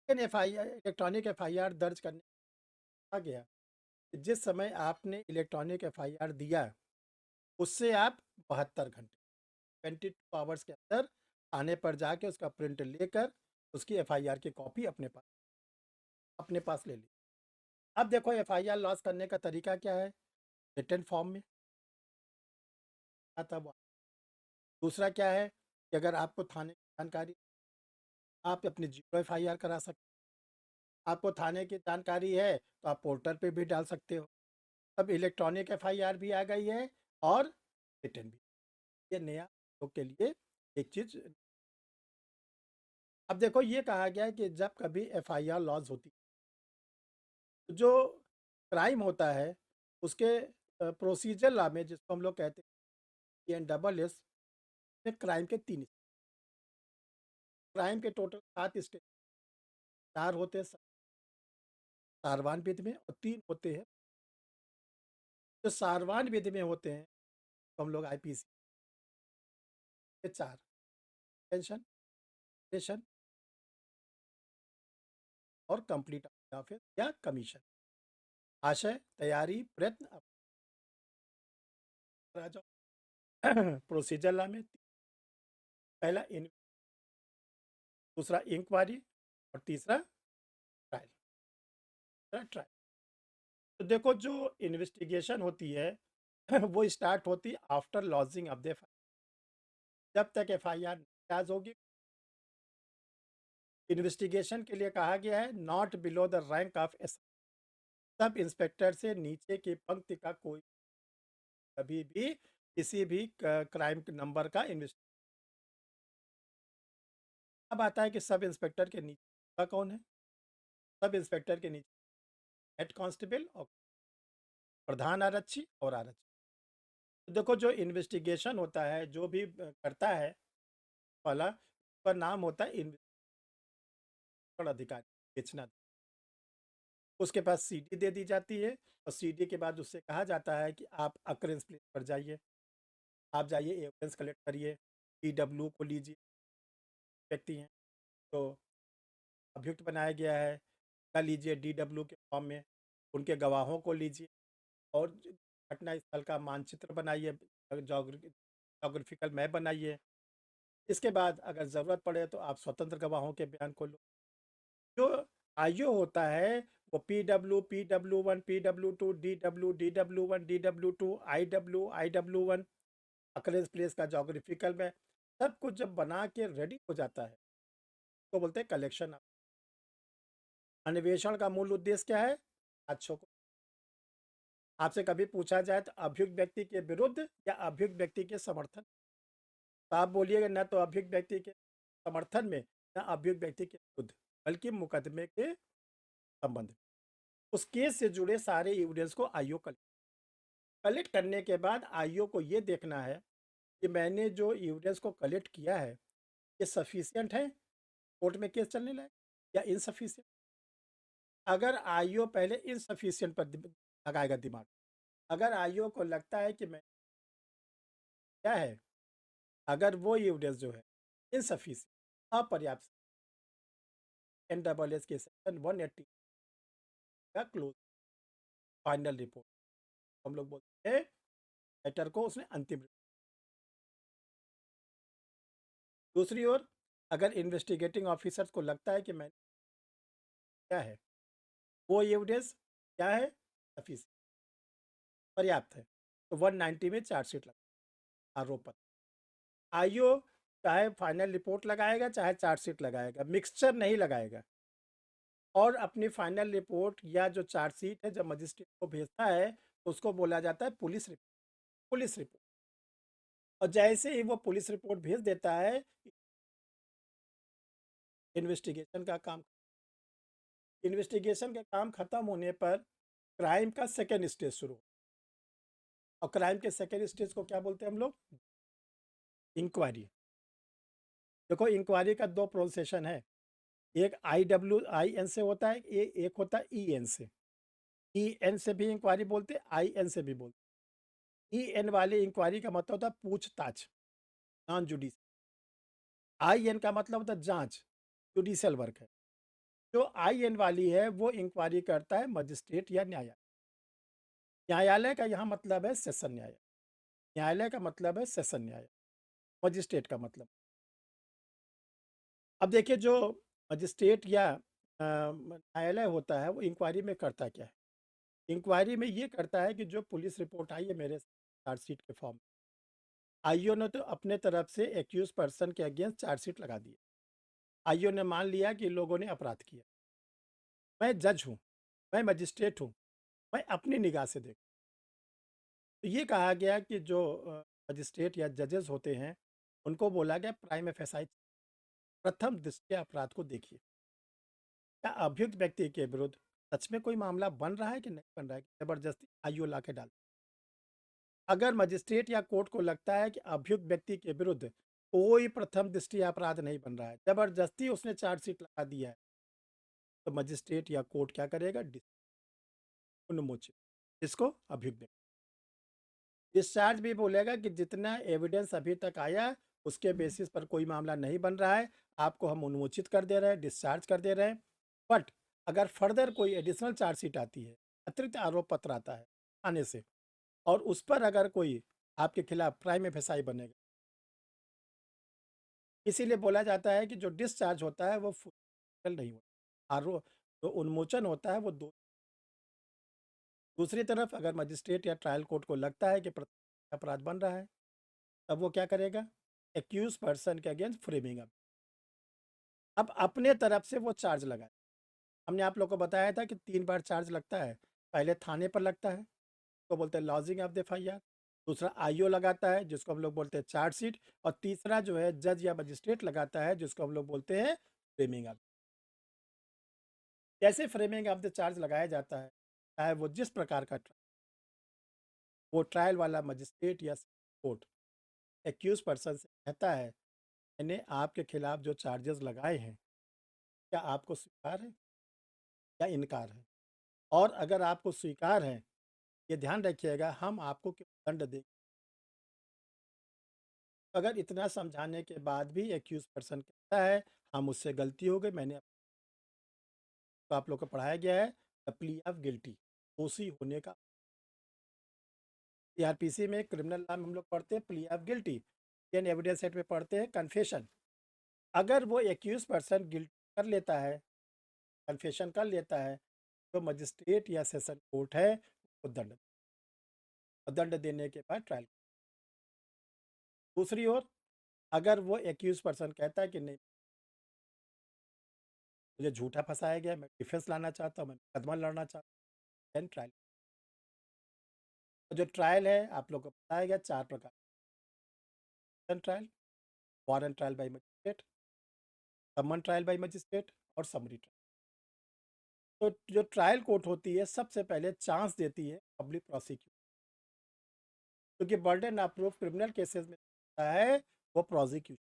लेकिन एफआईआर इलेक्ट्रॉनिक एफआईआर दर्ज करने कहा गया कि जिस समय आपने इलेक्ट्रॉनिक एफआईआर दिया उससे आप 72 घंटे 22 आवर्स के अंदर थाने पर जाके उसका प्रिंट लेकर उसकी एफआईआर की कॉपी अपने पास ले ली। अब देखो एफआईआर लॉस करने का तरीका क्या है, रिटन फॉर्म में आता वो। दूसरा क्या है कि अगर आपको थाने की जानकारी, आप अपनी जीरो एफआईआर करा सकते हैं। आपको थाने की जानकारी है तो आप पोर्टल पे भी डाल सकते हो। अब इलेक्ट्रॉनिक एफआईआर भी आ गई है और रिटन भी। ये नया लोग के लिए एक चीज़। अब देखो ये कहा गया है कि जब कभी एफआईआर लॉस होती है, जो क्राइम होता है उसके प्रोसीजर लॉ में, जिसको हम लोग कहते हैं NSS में, क्राइम के 3 क्राइम के टोटल 7 स्टेज, 4 होते हैं सारवान विधि में और 3 होते हैं जो सारवान विधि में होते हैं, तो हम लोग आईपीसी के 4: टेंशन, रेशन और कंप्लीट ऑफिस या कमीशन। आशय, तैयारी, प्रयत्न, आ जाओ। प्रोसीजर लॉ में पहला इन, दूसरा इंक्वायरी और तीसरा ट्रायल। तो देखो जो इन्वेस्टिगेशन होती है वो स्टार्ट होती है आफ्टर लॉजिंग ऑफ द, जब तक एफआईआर दर्ज होगी। इन्वेस्टिगेशन के लिए कहा गया है not below the rank of S, sub inspector से नीचे की पंक्ति का कोई कभी भी किसी भी क्राइम नंबर का इन्वेस्ट। अब आता है कि सब इंस्पेक्टर के नीचे का कौन है। सब इंस्पेक्टर के नीचे हेड कांस्टेबल और प्रधान आरक्षी और आरक्षी। तो देखो जो इन्वेस्टिगेशन होता है, जो भी करता है वाला, उसका नाम होता है इन्वेस्टिगेशन अधिकारी, बेचना। उसके पास सीडी दे दी जाती है और सीडी के बाद उससे कहा जाता है कि आप अक्रेंस प्लेस पर जाइए, आप जाइए एविडेंस कलेक्ट करिए, DW को लीजिए, व्यक्ति हैं तो अभियुक्त बनाया गया है का लीजिए DW के फॉर्म में, उनके गवाहों को लीजिए और घटना स्थल का मानचित्र बनाइए, जोग्राफिकल मैप बनाइए। इसके बाद अगर ज़रूरत पड़े तो आप स्वतंत्र गवाहों के बयान को लो। जो आईओ होता है वो PW1, PW2, DW1, DW2, IW1, occurrence place का जोग्राफिकल में सब कुछ जब बना के रेडी हो जाता है तो बोलते हैं कलेक्शन। अन्वेषण का मूल उद्देश्य क्या है, साक्ष्यों को। आपसे कभी पूछा जाए तो अभियुक्त व्यक्ति के विरुद्ध या अभियुक्त व्यक्ति के समर्थन, तो आप बोलिएगा न तो अभियुक्त व्यक्ति के समर्थन में न अभियुक्त व्यक्ति के विरुद्ध, बल्कि मुकदमे के संबंध में। उस केस से जुड़े सारे एविडेंस को आईओ कलेक्ट करने के बाद आईओ को ये देखना है कि मैंने जो एविडेंस को कलेक्ट किया है ये सफिशिएंट है कोर्ट में केस चलने लायक या इनसफिशिएंट। अगर आईओ पहले इनसफिशिएंट पर लगाएगा दिमाग, अगर आईओ को लगता है कि मैं क्या है, अगर वो एविडेंस जो है इनसफिशिएंट, अपर्याप्त, NSS के सेक्शन 180 का क्लोज फाइनल रिपोर्ट, हम लोग बोलते हैं मैटर को उसने अंतिम। दूसरी ओर अगर इन्वेस्टिगेटिंग ऑफिसर्स को लगता है कि मैं क्या है, वो एविडेंस क्या है, सफिशिएंट, पर्याप्त है, तो 190 में चार्जशीट लगा आरोप पत्र। आईओ चाहे फाइनल रिपोर्ट लगाएगा चाहे चार्जशीट लगाएगा, मिक्सचर नहीं लगाएगा। और अपनी फाइनल रिपोर्ट या जो चार्जशीट है जब मजिस्ट्रेट को भेजता है तो उसको बोला जाता है पुलिस रिपोर्ट। पुलिस रिपोर्ट, और जैसे ही वो पुलिस रिपोर्ट भेज देता है इन्वेस्टिगेशन का काम, इन्वेस्टिगेशन का काम खत्म होने पर क्राइम का सेकेंड स्टेज शुरू। और क्राइम के सेकेंड स्टेज को क्या बोलते हैं हम लोग, इंक्वायरी। देखो इंक्वायरी का 2 प्रोसेशन है, एक IWIN से होता है, एक होता है EN से। EN से भी इंक्वायरी बोलते हैं, IN से भी बोलते EN वाली इंक्वायरी का मतलब होता है पूछताछ, नॉन जुडिशियल। IN का मतलब होता है जांच, जुडिशियल वर्क है। जो IN वाली है वो इंक्वायरी करता है मजिस्ट्रेट या न्यायालय। न्यायालय का यहाँ मतलब है सेशन न्यायालय। न्यायालय का मतलब है सेशन न्यायालय, मजिस्ट्रेट का मतलब। अब देखिए जो मजिस्ट्रेट या न्यायालय होता है वो इंक्वायरी में करता क्या है। इंक्वायरी में ये करता है कि जो पुलिस रिपोर्ट आई है मेरे चार्जशीट के फॉर्म, आईओ ने तो अपने तरफ से एक्यूज पर्सन के अगेंस्ट चार्जशीट लगा दी। आईओ ने मान लिया कि इन लोगों ने अपराध किया। मैं जज हूँ, मैं मजिस्ट्रेट हूँ, मैं अपनी निगाह से देख, तो ये कहा गया कि जो मजिस्ट्रेट या जजेस होते हैं उनको बोला गया प्राइम एफएसआई, प्रथम दृष्टया अपराध को देखिए। क्या अभियुक्त व्यक्ति के विरुद्ध सच में कोई मामला बन रहा है कि नहीं बन रहा है, कि जबरदस्ती आईओ ला के डाल। अगर मजिस्ट्रेट या कोर्ट को लगता है कि अभियुक्त व्यक्ति के विरुद्ध कोई प्रथम दृष्टया अपराध नहीं बन रहा है, जबरदस्ती उसने चार्जशीट लगा दिया है, तो मजिस्ट्रेट या कोर्ट क्या करेगा, उन्मोचित इसको अभियुक्त व्यक्ति। डिस्चार्ज भी बोलेगा कि जितना एविडेंस अभी तक आया उसके बेसिस पर कोई मामला नहीं बन रहा है, आपको हम उन्मोचित कर दे रहे हैं, डिस्चार्ज कर दे रहे हैं। बट अगर फर्दर कोई एडिशनल चार्जशीट आती है, अतिरिक्त आरोप पत्र आता है थाने से, और उस पर अगर कोई आपके खिलाफ प्राइम एफएसआई बनेगा, इसीलिए बोला जाता है कि जो डिस्चार्ज होता है वो फुल नहीं होता, आरोप जो उन्मोचन होता है वो दो। दूसरी तरफ अगर मजिस्ट्रेट या ट्रायल कोर्ट को लगता है कि अपराध बन रहा है, तब वो क्या करेगा, एक्यूज पर्सन के अगेंस्ट फ्रेमिंग अप, अब अपने तरफ से वो चार्ज लगाए। हमने आप लोग को बताया था कि 3 बार चार्ज लगता है। पहले थाने पर लगता है, तो बोलते हैं लॉजिंग ऑफ द एफआईआर। दूसरा आईओ लगाता है जिसको हम लोग बोलते हैं चार्जशीट। और तीसरा जो है जज या मजिस्ट्रेट लगाता है जिसको हम लोग बोलते हैं फ्रेमिंग ऑफ। कैसे फ्रेमिंग ऑफ द चार्ज लगाया जाता है, चाहे वो जिस प्रकार का वो ट्रायल वाला मजिस्ट्रेट या कोर्ट एक्यूज पर्सन से कहता है मैंने आपके खिलाफ जो चार्जेस लगाए हैं क्या आपको स्वीकार है या इनकार है, और अगर आपको स्वीकार है, ये ध्यान रखिएगा हम आपको क्यों दंड देंगे। अगर इतना समझाने के बाद भी एक्यूज पर्सन कहता है हम मुझसे गलती हो गई, मैंने, तो आप लोग को पढ़ाया गया है द प्ली ऑफ गिल्टी, दोषी होने का। सीआरपीसी में क्रिमिनल लॉ में हम लोग पढ़ते हैं plea of guilty, Indian evidence act में पढ़ते हैं कन्फेशन। अगर वो एक्यूज पर्सन गिल्ट कर लेता है, कन्फेशन कर लेता है, तो मजिस्ट्रेट या सेशन कोर्ट है वो दंड, और दंड देने के बाद ट्रायल। दूसरी ओर अगर वो एक्यूज पर्सन कहता है कि नहीं मुझे झूठा फंसाया गया, मैं डिफेंस लाना चाहता हूँ, मैं मुकदमा लड़ना चाहता हूँ, देन ट्रायल। जो ट्रायल है आप लोग को बताया गया 4 प्रकार, trial, warrant trial by magistrate, summon trial by magistrate, और समरी ट्रायल। तो जो ट्रायल कोर्ट होती है सबसे पहले चांस देती है पब्लिक प्रोसिक्यूटर, क्योंकि burden of proof criminal cases में होता है वो प्रोसिक्यूशन।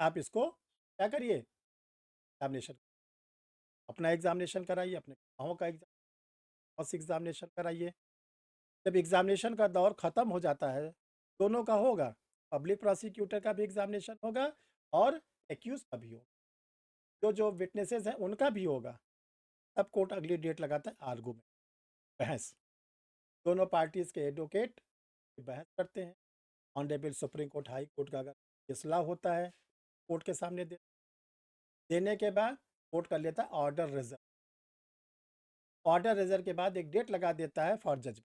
आप इसको क्या करिए, एग्जामिनेशन, अपना एग्जामिनेशन कराइए, अपने गवाहों का एग्जामिनेशन कराइए। जब एग्जामिनेशन का दौर ख़त्म हो जाता है, दोनों का होगा, पब्लिक प्रोसिक्यूटर का भी एग्जामिनेशन होगा और एक्यूज का भी होगा, जो विटनेसेस हैं उनका भी होगा। तब कोर्ट अगली डेट लगाता है आर्गूमेंट, बहस। दोनों पार्टीज़ के एडवोकेट बहस करते हैं। Honourable supreme court, high court का अगर फैसला होता है कोर्ट के सामने देने के बाद कोर्ट कर लेता है ऑर्डर रिजर्व। ऑर्डर रिजर्व के बाद एक डेट लगा देता है फॉर जजमेंट।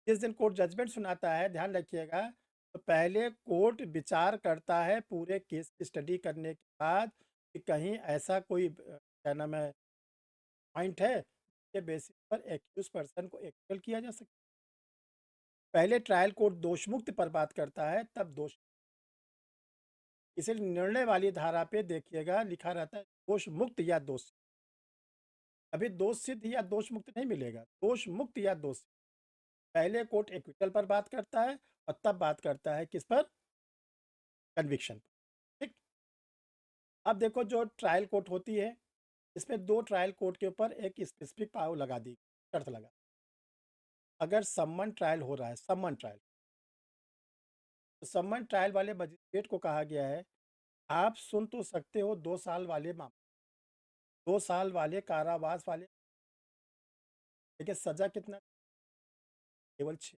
जिस दिन कोर्ट जजमेंट सुनाता है, ध्यान रखिएगा, तो पहले कोर्ट विचार करता है पूरे केस की स्टडी करने के बाद कि कहीं ऐसा कोई क्या नाम है पॉइंट है के बेसिस पर एक्यूज पर्सन को एक्सपेल किया जा सकता है। पहले ट्रायल कोर्ट दोषमुक्त पर बात करता है, तब दोष, इसलिए निर्णय वाली धारा पे देखिएगा लिखा रहता है दोष मुक्त या दोष। अभी दोष सिद्ध या दोष मुक्त नहीं मिलेगा, दोष मुक्त या दोष। पहले कोर्ट एक्विटल पर बात करता है और तब बात करता है किस पर, कन्विक्शन पर। ठीक। अब देखो जो ट्रायल कोर्ट होती है इसमें 2 ट्रायल कोर्ट के ऊपर एक स्पेसिफिक पावर लगा दी, शर्त लगा। अगर सम्मन ट्रायल हो रहा है, सम्मन ट्रायल, तो सम्मन ट्रायल वाले मजिस्ट्रेट को कहा गया है आप सुन तो सकते हो 2 साल वाले मामले, 2 साल वाले कारावास वाले, लेकिन सजा कितना? केवल 6,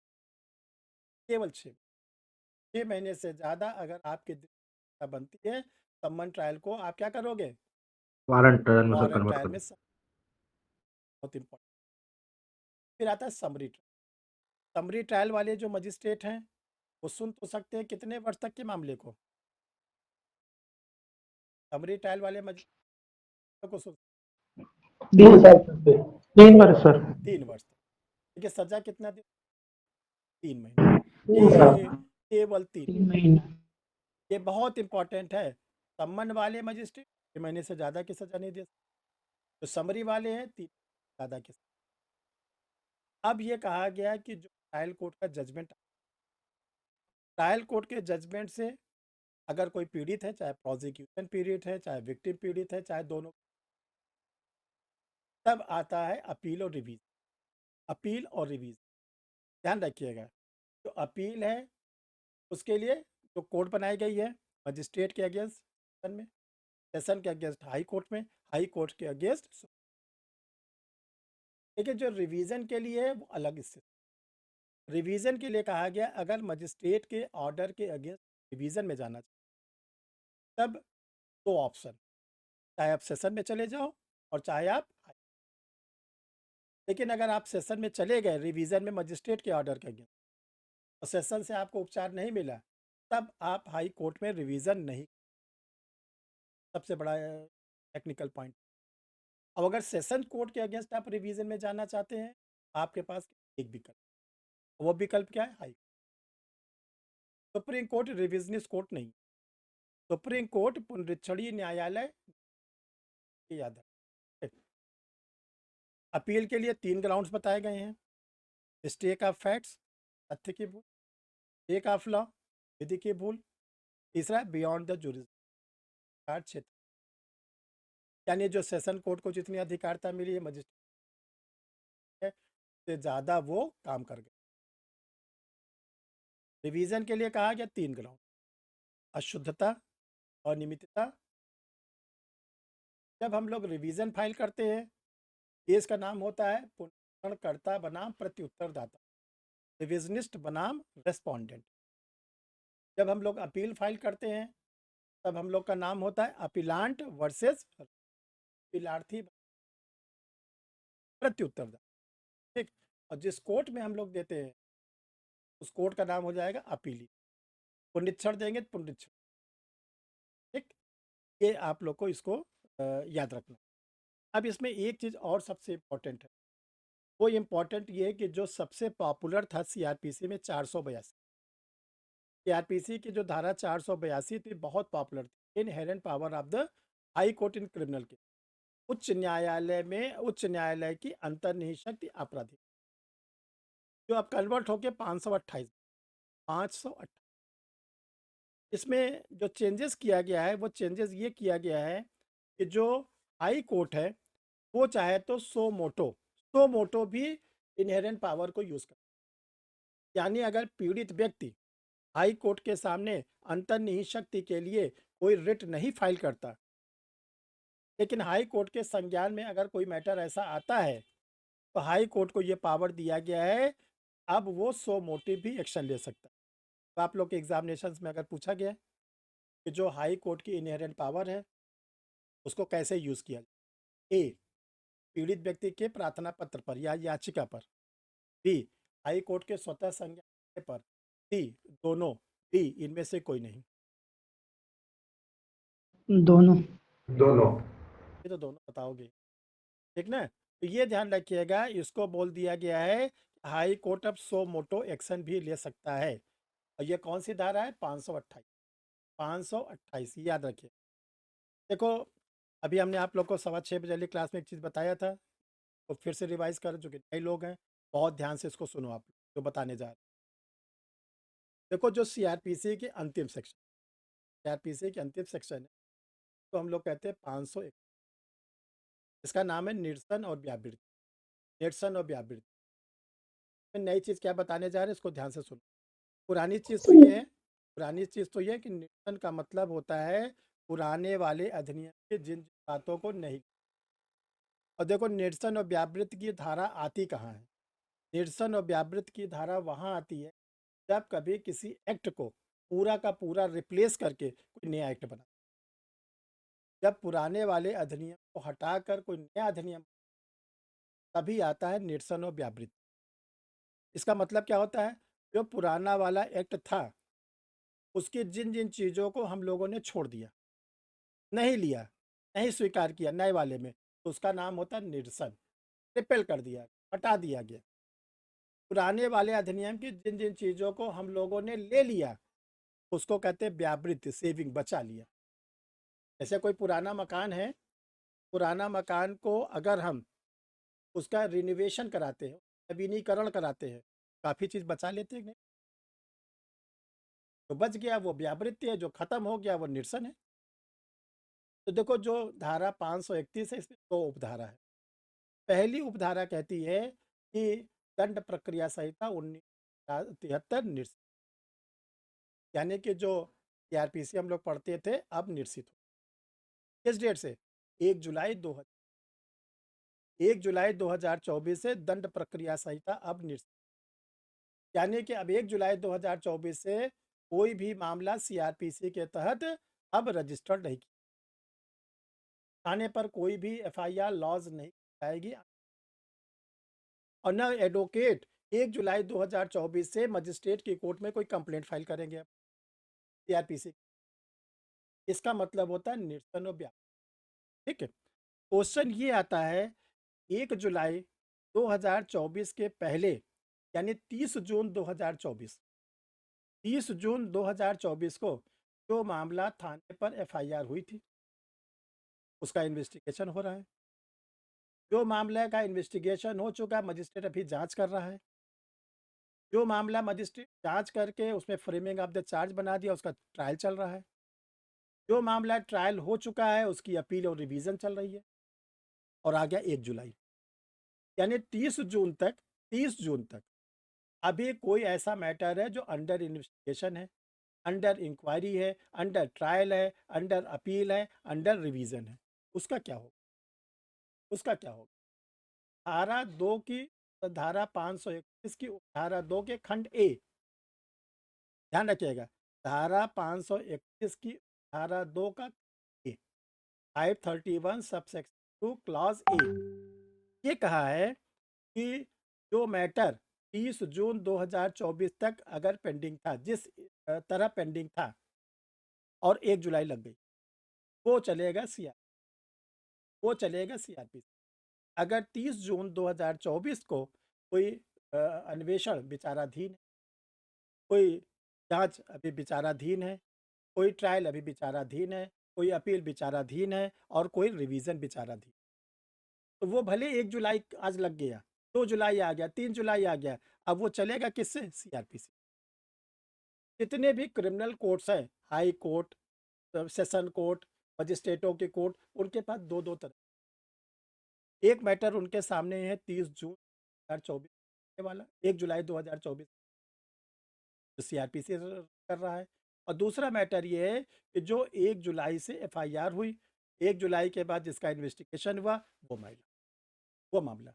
केवल 6 महीने से ज़्यादा अगर आपकी सजा बनती है सम्मन ट्रायल को आप क्या करोगे? वारंट ट्रायल में सर वारंट कन्वर्ट ट्रायल में कर। बहुत इंपॉर्टेंट। फिर आता है समरी ट्रायल। समरी ट्रायल वाले जो मजिस्ट्रेट हैं वो सुन तो सकते हैं कितने वर्ष तक के मामले को? समरी ट्रायल वाले मजिस्ट्रेट को सुन 3 साल से 3 वर्ष सर। 3 वर्ष तक, देखिए सजा कितना दिन? 3 महीने। 3 साल ये केवल 3, 3 महीने। ये बहुत इंपॉर्टेंट है। सम्मन वाले मजिस्ट्रेट 6 महीने से ज़्यादा की सजा नहीं दे सकते, जो समरी वाले हैं 3 ज़्यादा की सजा। अब ये कहा गया कि जो ट्रायल कोर्ट का जजमेंट, ट्रायल कोर्ट के जजमेंट से अगर कोई पीड़ित है, चाहे प्रोसिक्यूशन पीड़ित है, चाहे विक्टिम पीड़ित है, चाहे दोनों, तब आता है अपील और रिवीजन। अपील और रिवीजन ध्यान रखिएगा। जो अपील है उसके लिए जो कोर्ट बनाई गई है मजिस्ट्रेट के अगेंस्ट सेशन में, सेशन के अगेंस्ट हाई कोर्ट में, हाई कोर्ट के अगेंस्ट, लेकिन जो रिवीजन के लिए है वो अलग स्थिति। रिवीजन के लिए कहा गया अगर मजिस्ट्रेट के ऑर्डर के अगेंस्ट रिवीजन में जाना चाहिए, तब 2 ऑप्शन, चाहे आप सेशन में चले जाओ और चाहे आप, लेकिन अगर आप सेशन में चले गए रिवीजन में मजिस्ट्रेट के ऑर्डर के अगेंस्ट और सेशन से आपको उपचार नहीं मिला, तब आप हाई कोर्ट में रिवीजन नहीं। सबसे बड़ा टेक्निकल पॉइंट। अब अगर सेशन कोर्ट के अगेंस्ट आप रिवीजन में जाना चाहते हैं, आपके पास एक विकल्प, वो विकल्प क्या है? High supreme court revisionist court नहीं, सुप्रीम कोर्ट पुनरीक्षणीय न्यायालय की याद है। अपील के लिए 3 ग्राउंड्स बताए गए हैं, मिस्टेक ऑफ फैक्ट्स, तथ्य की भूल, मिस्टेक ऑफ लॉ, विधि की भूल, तीसरा बियॉन्ड द जुरिस्डिक्शन क्षेत्र, यानी जो सेशन कोर्ट को जितनी अधिकारता मिली है मजिस्ट्रेट से ज़्यादा वो काम कर गए। रिवीजन के लिए कहा गया 3 ग्राउंड, अशुद्धता, अनियमितता। जब हम लोग रिवीजन फाइल करते हैं, केस का नाम होता है पुनरीक्षणकर्ता बनाम प्रत्युत्तरदाता, रिविजनिस्ट बनाम रेस्पोंडेंट। जब हम लोग अपील फाइल करते हैं, तब हम लोग का नाम होता है अपीलांट वर्सेस अपीलार्थी प्रत्युत्तरदाता, ठीक। और जिस कोर्ट में हम लोग देते हैं उस कोर्ट का नाम हो जाएगा अपीली। पुनरीक्षण देंगे तो पुनरीक्षण, ठीक। ये आप लोग को इसको याद रखना। अब इसमें एक चीज़ और सबसे इम्पोर्टेंट है, वो इम्पोर्टेंट ये है कि जो सबसे पॉपुलर था सीआरपीसी में 482, सीआरपीसी की जो धारा 482 थी बहुत पॉपुलर थी, inherent power of the high court in criminal case, उच्च न्यायालय में उच्च न्यायालय की अंतर्निहित शक्ति आपराधिक, जो अब कन्वर्ट होके 528, 528। इसमें जो चेंजेस किया गया है वो चेंजेस ये किया गया है कि जो हाई कोर्ट है वो चाहे तो सो मोटो भी इनहेरेंट पावर को यूज़ कर, यानी अगर पीड़ित व्यक्ति हाई कोर्ट के सामने अंतर्निहित शक्ति के लिए कोई रिट नहीं फाइल करता, लेकिन हाई कोर्ट के संज्ञान में अगर कोई मैटर ऐसा आता है तो हाई कोर्ट को ये पावर दिया गया है, अब वो सो मोटिव भी एक्शन ले सकता है। तो आप लोग के एग्जामिनेशन में अगर पूछा गया कि जो हाई कोर्ट की इनहेरेंट पावर है उसको कैसे यूज़ किया जाए, ए पीड़ित व्यक्ति के प्रार्थना पत्र पर या याचिका पर, बी हाई कोर्ट के स्वतः संज्ञान पर, सी दोनों, डी इनमें से कोई नहीं। दोनों। दोनों। ये तो दोनों बताओगे, ठीक ना। तो ये ध्यान रखिएगा, इसको बोल दिया गया है हाई कोर्ट अब सो मोटो एक्शन भी ले सकता है। और ये कौन सी धारा है? 528, 528 याद रखिए। देखो अभी हमने आप लोग को 6:15 बजे क्लास में एक चीज़ बताया था, तो फिर से रिवाइज कर, जो कि नए लोग हैं बहुत ध्यान से इसको सुनो, आप जो बताने जा रहे हैं। देखो जो सीआरपीसी के अंतिम सेक्शन, सीआरपीसी के अंतिम सेक्शन है तो हम लोग कहते हैं 501, इसका नाम है निरसन और व्यावृत्ति, निरसन और व्यावृत्ति। मैं नई चीज़ क्या बताने जा रहे हैं इसको ध्यान से सुनो। पुरानी चीज़ तो ये है कि निरसन का मतलब होता है पुराने वाले अधिनियम के जिन बातों को नहीं। और देखो निरसन और व्यावृत्ति की धारा आती कहाँ है? निरसन और व्यावृत्ति की धारा वहाँ आती है जब कभी किसी एक्ट को पूरा का पूरा रिप्लेस करके कोई नया एक्ट बना। जब पुराने वाले अधिनियम को हटाकर कोई नया अधिनियम, तभी आता है निरसन और व्यावृत्ति। इसका मतलब क्या होता है? जो पुराना वाला एक्ट था उसकी जिन जिन चीज़ों को हम लोगों ने छोड़ दिया, नहीं लिया, नहीं स्वीकार किया नए वाले में, तो उसका नाम होता है निरसन। रिपेल कर दिया, हटा दिया गया। पुराने वाले अधिनियम की जिन जिन चीज़ों को हम लोगों ने ले लिया उसको कहते हैं व्यावृत्ति, सेविंग, बचा लिया। जैसे कोई पुराना मकान है, पुराना मकान को अगर हम उसका रिनोवेशन कराते हैं, नवीनीकरण कराते हैं, काफ़ी चीज़ बचा लेते हैं नहीं? तो बच गया वो व्यावृत्ति है, जो खत्म हो गया वो निरसन है। तो देखो जो धारा 531 है इसमें दो उपधारा है। पहली उपधारा कहती है कि दंड प्रक्रिया संहिता 1973 निरसित, यानी कि जो सीआरपीसी हम लोग पढ़ते थे अब निरसित हो। किस डेट से? 1 जुलाई 2024 से दंड प्रक्रिया संहिता अब निरसित, यानी कि अब 1 जुलाई 2024 से कोई भी मामला सीआरपीसी के तहत अब रजिस्टर्ड नहीं किया थाने पर कोई भी एफआईआर लॉज नहीं आएगी। और न एडवोकेट 1 जुलाई 2024 से मजिस्ट्रेट की कोर्ट में कोई कंप्लेंट फाइल करेंगे सीआरपीसी। इसका मतलब होता है निरसन और व्यापक। ठीक है। क्वेश्चन ये आता है 1 जुलाई 2024 के पहले, यानी 30 जून 2024 को जो मामला थाने पर एफआईआर हुई थी उसका इन्वेस्टिगेशन हो रहा है। जो मामले का इन्वेस्टिगेशन हो चुका है मजिस्ट्रेट अभी जांच कर रहा है। जो मामला मजिस्ट्रेट जांच करके उसमें फ्रेमिंग ऑफ द चार्ज बना दिया उसका ट्रायल चल रहा है। जो मामला ट्रायल हो चुका है उसकी अपील और रिवीजन चल रही है। और आ गया 1 जुलाई, यानी 30 जून तक अभी कोई ऐसा मैटर है जो अंडर इन्वेस्टिगेशन है, अंडर इंक्वायरी है, अंडर ट्रायल है, अंडर अपील है, अंडर रिवीजन है। उसका क्या होगा? धारा 2 की, धारा 531 की धारा 2 के खंड ए, ध्यान रखिएगा, धारा 531 की धारा 2 का ए, 531 सबसेक्शन 2 क्लॉज ए, ये कहा है कि जो मैटर 30 जून 2024 तक अगर पेंडिंग था, जिस तरह पेंडिंग था और 1 जुलाई लग गई, वो चलेगा सीआरपी। अगर 30 जून 2024 को कोई अन्वेषण विचाराधीन है, कोई जांच अभी विचाराधीन है, कोई ट्रायल अभी विचाराधीन है, कोई अपील विचाराधीन है और कोई रिवीजन विचाराधीन, तो वो भले 1 जुलाई आज लग गया, 2 जुलाई आ गया, 3 जुलाई आ गया, अब वो चलेगा किससे? सीआरपीसी। जितने भी क्रिमिनल कोर्ट्स हैं, हाई कोर्ट, सेशन कोर्ट, मजिस्ट्रेटों के कोर्ट, उनके पास दो दो तरह। एक मैटर उनके सामने है 30 जून 2024 वाला, 1 जुलाई 2024 जो सीआरपीसी कर रहा है। और दूसरा मैटर ये है कि जो 1 जुलाई से एफआईआर हुई, 1 जुलाई के बाद जिसका इन्वेस्टिगेशन हुआ, वो मामला।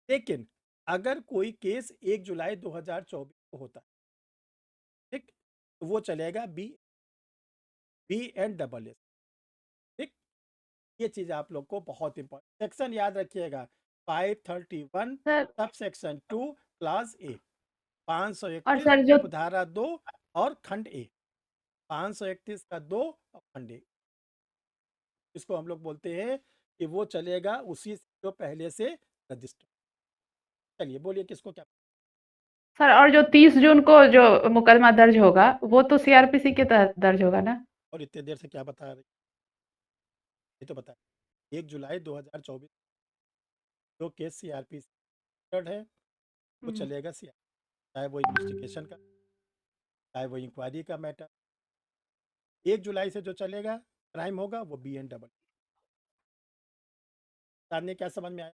लेकिन अगर कोई केस 1 जुलाई 2024 को होता है, ठीक, तो वो चलेगा BNSS। ठीक, ये चीज़ आप लोग को बहुत इंपॉर्टेंट सेक्शन याद रखिएगा, 531 सर सब सेक्शन 2 क्लास ए, और 531 सर जो उपधारा 2 और खंड ए, 531 का 2 और खंड ए, इसको हम लोग बोलते हैं कि वो चलेगा उसी से जो पहले से रजिस्टर। चलिए बोलिए किसको क्या। सर और जो 30 जून को जो मुकदमा दर्ज होगा वो तो सीआरपीसी के तहत दर्ज होगा ना? और इतने देर से क्या बता रही, ये तो बता, 1 जुलाई 2024 जो केस सीआरपीसी है वो चलेगा सीआर, चाहे वो इन्वेस्टिगेशन का, चाहे वो इंक्वायरी का मैटर। 1 जुलाई से जो चलेगा क्राइम होगा वो BNSS। सामने क्या समझ में आया?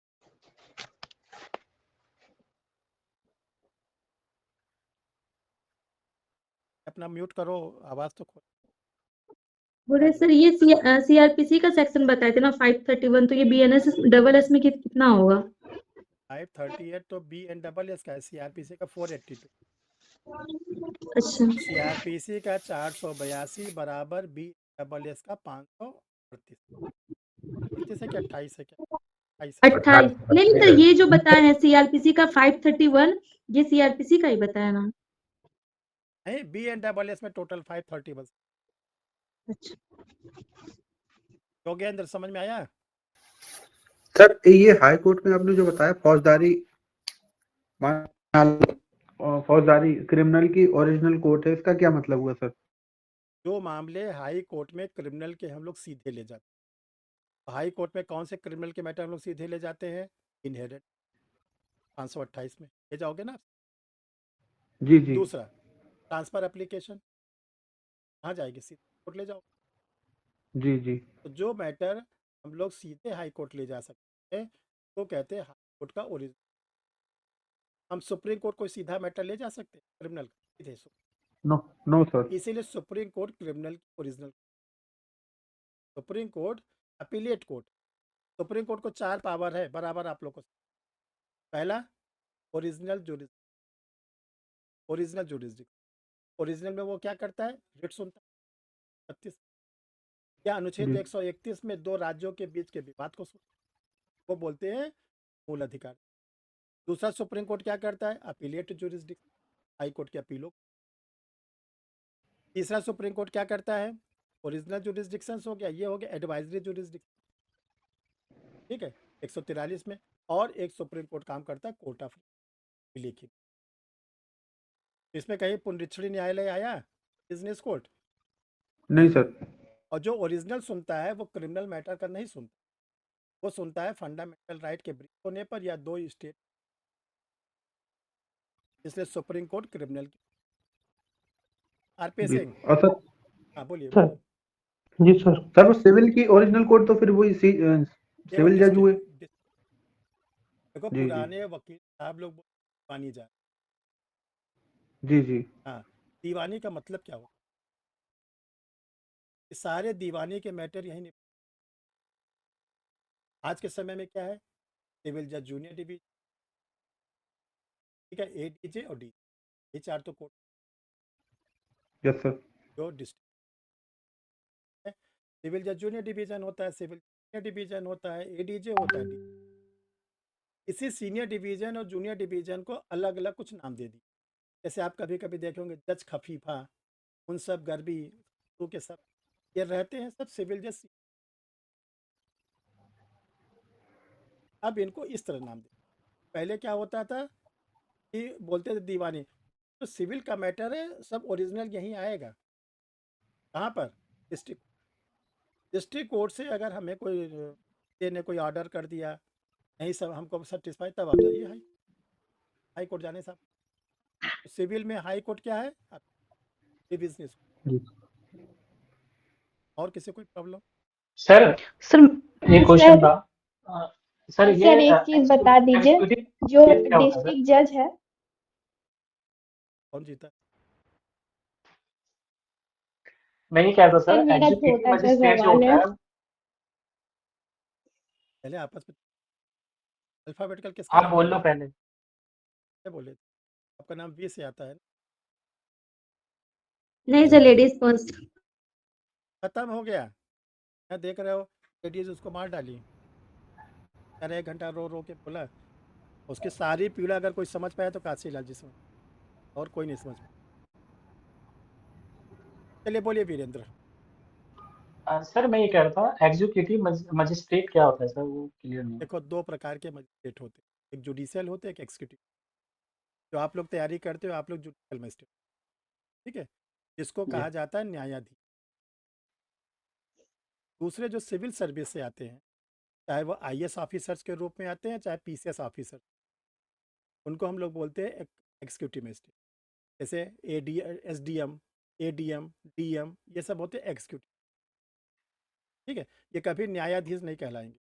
अपना म्यूट करो, आवाज तो खोलो। बोले सर ये सीआरपीसी का सेक्शन बताए थे ना 531, तो ये बीएनएस डबल एस में कितना होगा? 538 तो बी एन डबल एस का है, सीआरपीसी का 482। अच्छा सीआरपीसी का 482 बराबर बी डबल एस का 538। 38 है क्या 28 है क्या? 28 है। 28। नहीं सर, ये जो बताया है सीआरपीसी का 531, ये सीआरपीसी का ही बताया ना? नहीं, बी एन डबल एस में टोटल 530 बस। अच्छा योगेंद्र समझ में आया? सर ये हाई कोर्ट में आपने जो बताया फौजदारी फौजदारी क्रिमिनल की ओरिजिनल कोर्ट है, इसका क्या मतलब हुआ सर? जो मामले हाई कोर्ट में क्रिमिनल के हम लोग सीधे ले जाते हैं। हाई कोर्ट में कौन से क्रिमिनल के मैटर हम लोग सीधे ले जाते हैं? इनहेरेंट 528 में ले जाओगे ना। जी जी दूसरा ट्रांसफर एप्लीकेशन कहाँ जाएगी? सीधे कोर्ट ले जाओ। जी जी तो जो मैटर हम लोग सीधे हाई कोर्ट ले जा सकते हैं तो कहते हैं हाई कोर्ट का ओरिजिनल। हम सुप्रीम कोर्ट कोई सीधा मैटर ले जा सकते हैं क्रिमिनल का सीधे? No no sir. इसीलिए सुप्रीम कोर्ट क्रिमिनल की original. Supreme Court appellate court. Supreme Court को 4 पावर है बराबर आप लोग को। पहला ओरिजिनल जुरिस्डिक्शन। ओरिजिनल में वो क्या करता है? रिट सुनता है 36 या अनुच्छेद जी 131 में 2 राज्यों के बीच के विवाद को सुनता है, वो बोलते हैं मूल अधिकार। दूसरा सुप्रीम कोर्ट क्या करता है? अपीलेट जुरिस्डिक्शन, हाई कोर्ट के अपीलों। तीसरा सुप्रीम कोर्ट क्या करता है? ओरिजिनल जुरिस्डिक्शन हो गया, ये हो गया एडवाइजरी जुरिस्डिक्शन, ठीक है 143 में। और एक सुप्रीम कोर्ट काम करता है कोर्ट ऑफ लिखित। इसमें कहीं पुनरीक्षण न्यायालय आया? बिजनेस कोर्ट नहीं सर। और जो ओरिजिनल सुनता है वो क्रिमिनल मैटर का नहीं सुनता, वो सुनता है फंडामेंटल राइट के ब्रीच होने पर या 2 स्टेट। इसलिए सुप्रीम कोर्ट क्रिमिनल की। आरपी जी सिंह और सर हाँ बोलिए सर बोलिए। जी सर सर वो सिविल की ओरिजिनल कोर्ट तो फिर वही ये वो सिविल जज हुए। देखो जी जी पुराने वकील साहब लोग दीवानी जा। जी जी हाँ, दीवानी का मतलब क्या होता है? सारे दीवानी के मैटर यही नहीं। आज के समय में क्या है? सिविल जज जूनियर डिवीजन, ठीक है, एडीजे और डी, ये 4 तो कोर्ट यस सर। जो डिस्ट्रिक्ट है। सिविल जज जूनियर डिवीजन होता है, सिविल सीनियर डिवीजन होता है, एडीजे होता है, डी। इसी सीनियर डिवीजन और जूनियर डिवीजन को अलग अलग कुछ नाम दे दिए। जैसे आप कभी कभी देखेंगे जज खफीफा, उन सब गर्बी तो के सब ये रहते हैं सब सिविल जज। अब इनको इस तरह नाम दे। पहले क्या होता था कि बोलते थे दीवानी, तो सिविल का मैटर है सब ओरिजिनल यहीं आएगा। कहाँ पर? डिस्ट्रिक्ट कोर्ट से अगर हमें कोई ने कोई ऑर्डर कर दिया, नहीं सब हमको सेटिस्फाई, तब आप जाइए हाई कोर्ट जाने साहब। तो सिविल में हाई कोर्ट क्या है? बिजनेस। जी और किसी कोई प्रॉब्लम? सर सर एक क्वेश्चन था। सर ये सर एक चीज बता दीजिए, जो क्या होता है सर? डिस्ट्रिक्ट जज है कौन जीता? मैं ये कह रहा था सर सर मेरा एग्जीक्यूटिव छोटा सा मजिस्ट्रेट जो सवाल होता है। है पहले आपस में अल्फाबेटिकल किसका आप नाम बोल ले लो रहे पहले। थे? बोले आपका नाम वी से आता है ना? नहीं सर, लेडीज फर्स्ट। खत्म हो गया। क्या देख रहे हो? लेडीज उसको मार डाली। अरे 1 घंटा रो रो के बोला। उसकी सारी पीड़ा अगर कोई समझ पाया तो काशी लाल जी समझ, और कोई नहीं समझ पाया। चलिए बोलिए वीरेंद्र। सर मैं ये कह रहा था एग्जीक्यूटिव मजिस्ट्रेट क्या होता है सर, वो क्लियर नहीं है। देखो 2 प्रकार के मजिस्ट्रेट होते हैं, एक जुडिशियल होते हैं, एक एग्जीक्यूटिव। जो आप लोग तैयारी करते हो आप लोग जुडिशियल मजिस्ट्रेट, ठीक है, जिसको जी कहा जाता है न्यायाधीश। दूसरे जो सिविल सर्विस से आते हैं, चाहे वो आईएएस ऑफिसर्स के रूप में आते हैं चाहे पीसीएस ऑफिसर, उनको हम लोग बोलते हैं एग्जीक्यूटिव मजिस्ट्रेट। जैसे एसडीएम, एडीएम, डीएम, ये सब होते हैं एग्जीक्यूटिव, ठीक है। ये कभी न्यायाधीश नहीं कहलाएंगे,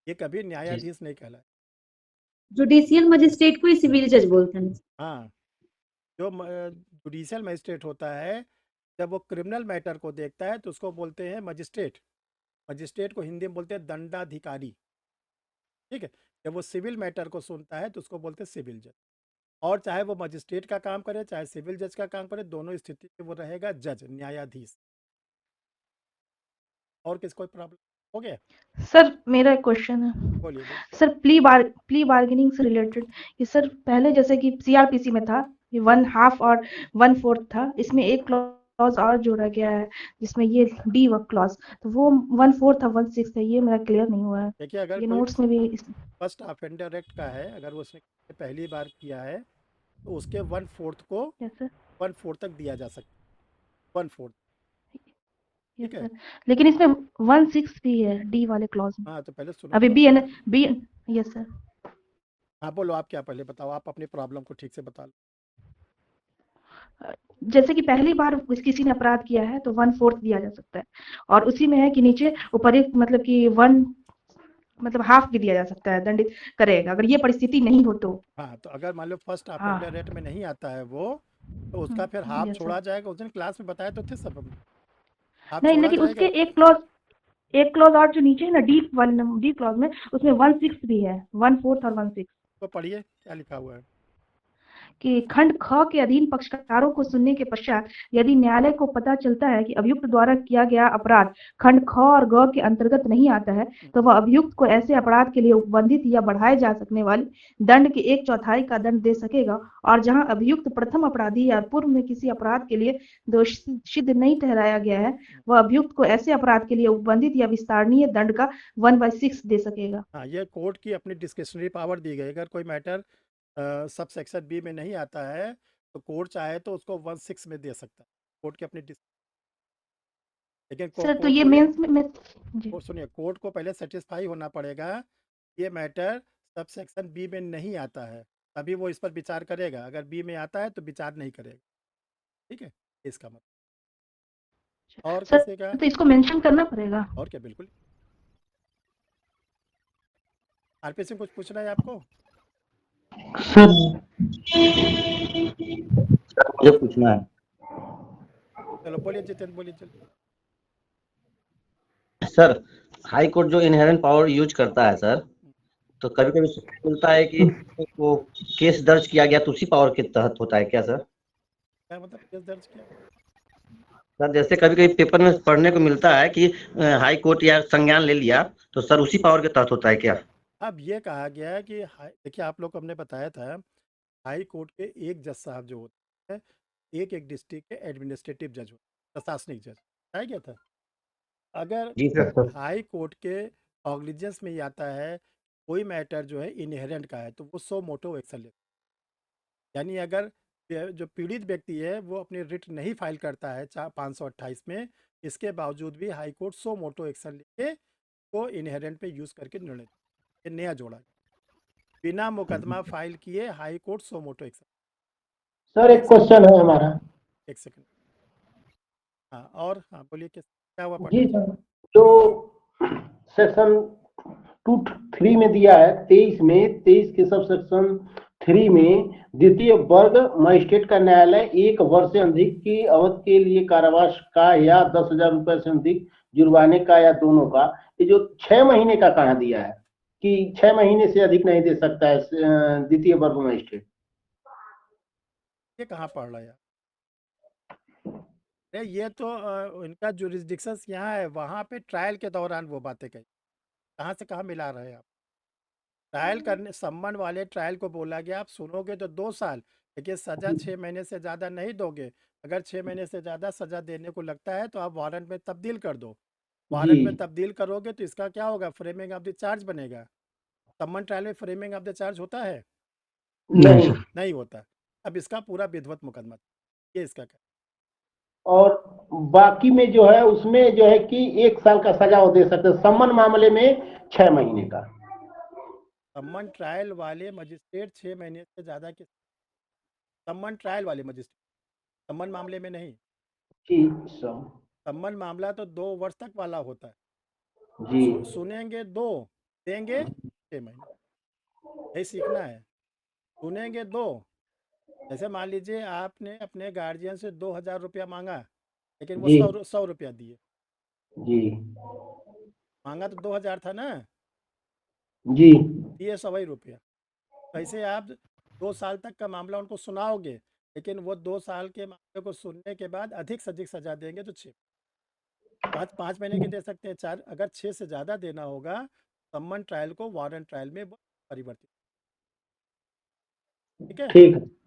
ये कभी न्यायाधीश नहीं कहलाए। जुडिशियल मजिस्ट्रेट को ही सिविल जज बोलते हैं। हाँ, जो जुडिशियल मजिस्ट्रेट होता है, जब वो क्रिमिनल मैटर को देखता है तो उसको बोलते हैं मजिस्ट्रेट। मजिस्ट्रेट को हिंदी में बोलते हैं दंडाधिकारी, ठीक है। जब वो सिविल मैटर को सुनता है तो उसको बोलते हैं सिविल जज। और चाहे वो मजिस्ट्रेट का काम करे चाहे सिविल जज का काम करे, दोनों स्थिति में वो रहेगा जज, न्यायाधीश। और किस कोई प्रॉब्लम हो गया? सर मेरा एक क्वेश्चन है बोलिए बोलिए। सर, प्ली बार्गेनिंग से रिलेटेड। ये सर पहले जैसे कि सीआरपीसी में था, ये 1/2 और 1/4 था, इसमें एक क्लॉज और जोड़ा गया है जिसमें ये डी क्लॉज, तो वो 1/4 था 1/6 है, ये मेरा क्लियर नहीं हुआ है। देखिए, अगर ये कोई नोट्स में भी फर्स्ट ऑफेंडर एक्ट का है, अगर वो उसने पहली बार किया है तो उसके 1/4 को यस सर 1/4 तक दिया जा सकता है, 1/4। यस ठीक है। सर, लेकिन इसमें 1/6 भी है डी वाले क्लॉज में। हाँ तो पहले सुनो अभी तो। बी यस सर। हाँ बोलो, आप क्या पहले बताओ, आप अपनी प्रॉब्लम को ठीक से बता लो। जैसे कि पहली बार किसी ने अपराध किया है तो 1/4 दिया जा सकता है, और उसी में है कि नीचे उपयुक्त मतलब कि 1 मतलब हाफ भी दिया जा सकता है, दंडित करेगा अगर ये परिस्थिति नहीं हो तो। हाँ तो अगर मान लो फर्स्ट हाँ ऑफेंडर रेट में नहीं आता है वो, तो उसका फिर हाफ यस छोड़ा सर। जाएगा। उस दिन क्लास में बताया तो थे सब हमने, हाफ नहीं, छोड़ा लेकिन उसके जाएगा। एक क्लॉज और जो नीचे है ना डी क्लॉज में, उसमें 1/6 भी है, 1/4 और 1/6 तो पढ़िए क्या लिखा हुआ है। कि खंड ख के अधीन पक्षकारों को सुनने के पश्चात यदि न्यायालय को पता चलता है कि अभियुक्त द्वारा किया गया अपराध खंड ख और ग के अंतर्गत नहीं आता है, तो वह अभियुक्त को ऐसे अपराध के लिए उपबंधित या बढ़ाए जा सकने वाले दंड के 1/4 का दंड दे सकेगा। और जहां अभियुक्त प्रथम अपराधी या पूर्व में किसी अपराध के लिए दोषी सिद्ध नहीं ठहराया गया है, वह अभियुक्त को ऐसे अपराध के लिए उपबंधित या विस्तारणीय दंड का 1/6 दे सकेगा। हाँ, ये कोर्ट की अपनी डिस्क्रिशनरी पावर दी गई। अगर कोई मैटर सब सेक्शन बी में नहीं आता है तो कोर्ट चाहे तो उसको 1/6 में दे सकता है, कोर्ट की अपनी लेकिन सर तो कोर्ट ये को मेंस में जी सुनिए, कोर्ट को पहले सेटिस्फाई होना पड़ेगा ये मैटर सब सेक्शन बी में नहीं आता है, तभी वो इस पर विचार करेगा। अगर बी में आता है तो विचार नहीं करेगा, ठीक है, इसका मतलब। और सर, किसी का? तो इसको मेंशन करना पड़ेगा। और क्या, बिल्कुल। आरपीसी में कुछ पूछना है आपको? सर मुझे पूछना है चलो बोलिए जितेंद्र, बोलिए चलो। सर। हाई कोर्ट जो इनहेरेंट पावर यूज करता है सर, तो कभी कभी मिलता है कि वो केस दर्ज किया गया तो उसी पावर के तहत होता है क्या सर? क्या मतलब केस दर्ज किया? सर जैसे कभी कभी पेपर में पढ़ने को मिलता है कि हाई कोर्ट या संज्ञान ले लिया, तो सर उसी पावर के तहत होता है क्या? अब ये कहा गया है कि देखिए, आप लोग को हमने बताया था हाई कोर्ट के एक जज साहब जो होते हैं, एक एक डिस्ट्रिक्ट के एडमिनिस्ट्रेटिव जज होते हैं, प्रशासनिक जज, बताया गया था। अगर जी सर। हाई कोर्ट के ऑग्लिजेंस में ही आता है कोई मैटर जो है इनहेरेंट का है, तो वो सो मोटो एक्शन लेता है। यानी अगर जो पीड़ित व्यक्ति है वो अपनी रिट नहीं फाइल करता है 528 में, इसके बावजूद भी हाई कोर्ट सो मोटो एक्शन लेके को इनहेरेंट पे यूज करके निर्णय, ये नया जोड़ा, बिना मुकदमा फाइल किए हाई कोर्ट सो मोटो एक्शन। सर एक क्वेश्चन है हमारा। एक सेकंड। हाँ, और हाँ बोलिए, क्या हुआ जी पढ़ना? सर, जो सेक्शन 2(3) में दिया है 23 में, 23 के सब सेक्शन 3 में द्वितीय वर्ग मजिस्ट्रेट का न्यायालय 1 वर्ष से अधिक की अवधि के लिए कारावास का या 10,000 रुपए से अधिक जुर्माने का या दोनों का, ये जो 6 महीने का कहाँ दिया है कि 6 महीने से अधिक नहीं दे सकता है द्वितीय वर्ग मजिस्ट्रेट? ये कहाँ पढ़ रहा है? अरे ये तो इनका जुरिस्डिक्शन यहाँ है, वहाँ पे ट्रायल के दौरान वो बातें कही, कहाँ से कहाँ मिला रहे हैं आप? ट्रायल करने सम्मन वाले ट्रायल को बोला गया आप सुनोगे तो 2 साल, लेकिन सज़ा 6 महीने से ज़्यादा नहीं दोगे। अगर 6 महीने से ज़्यादा सज़ा देने को लगता है तो आप वारंट में तब्दील कर दो। वारंट में तब्दील करोगे तो इसका क्या होगा, फ्रेमिंग ऑफ द चार्ज बनेगा। सम्मन ट्रायल में फ्रेमिंग ऑफ द चार्ज होता है? नहीं सर। नहीं होता। अब इसका पूरा विधिवत मुकदमा, ये इसका क्या। और बाकी में जो है उसमें जो है कि 1 साल का सजा वो दे सकते हैं, सम्मन मामले में 6 महीने का। सम्मन ट्रायल वाले मजिस्ट्रेट 6 महीने से ज़्यादा के, सम्मन ट्रायल वाले मजिस्ट्रेट, सम्मन मामले में नहीं। जी सर। सम्मन मामला तो 2 वर्ष तक वाला होता है। जी सुनेंगे 2, देंगे 6 महीने, यही सीखना है। सुनेंगे 2, जैसे मान लीजिए आपने अपने गार्जियन से 2000 रुपया मांगा, लेकिन वो जी 100 रुपया दिए। जी मांगा तो 2000 था ना, जी दिए 100 रुपया। ऐसे आप 2 साल तक का मामला उनको सुनाओगे, लेकिन वो 2 साल के मामले को सुनने के बाद अधिक से अधिक सजा देंगे तो 6 5 महीने की दे सकते हैं, 4। अगर 6 से ज़्यादा देना होगा, सम्मन ट्रायल को वारंट ट्रायल में वो परिवर्तित। ठीक है। ठीक है।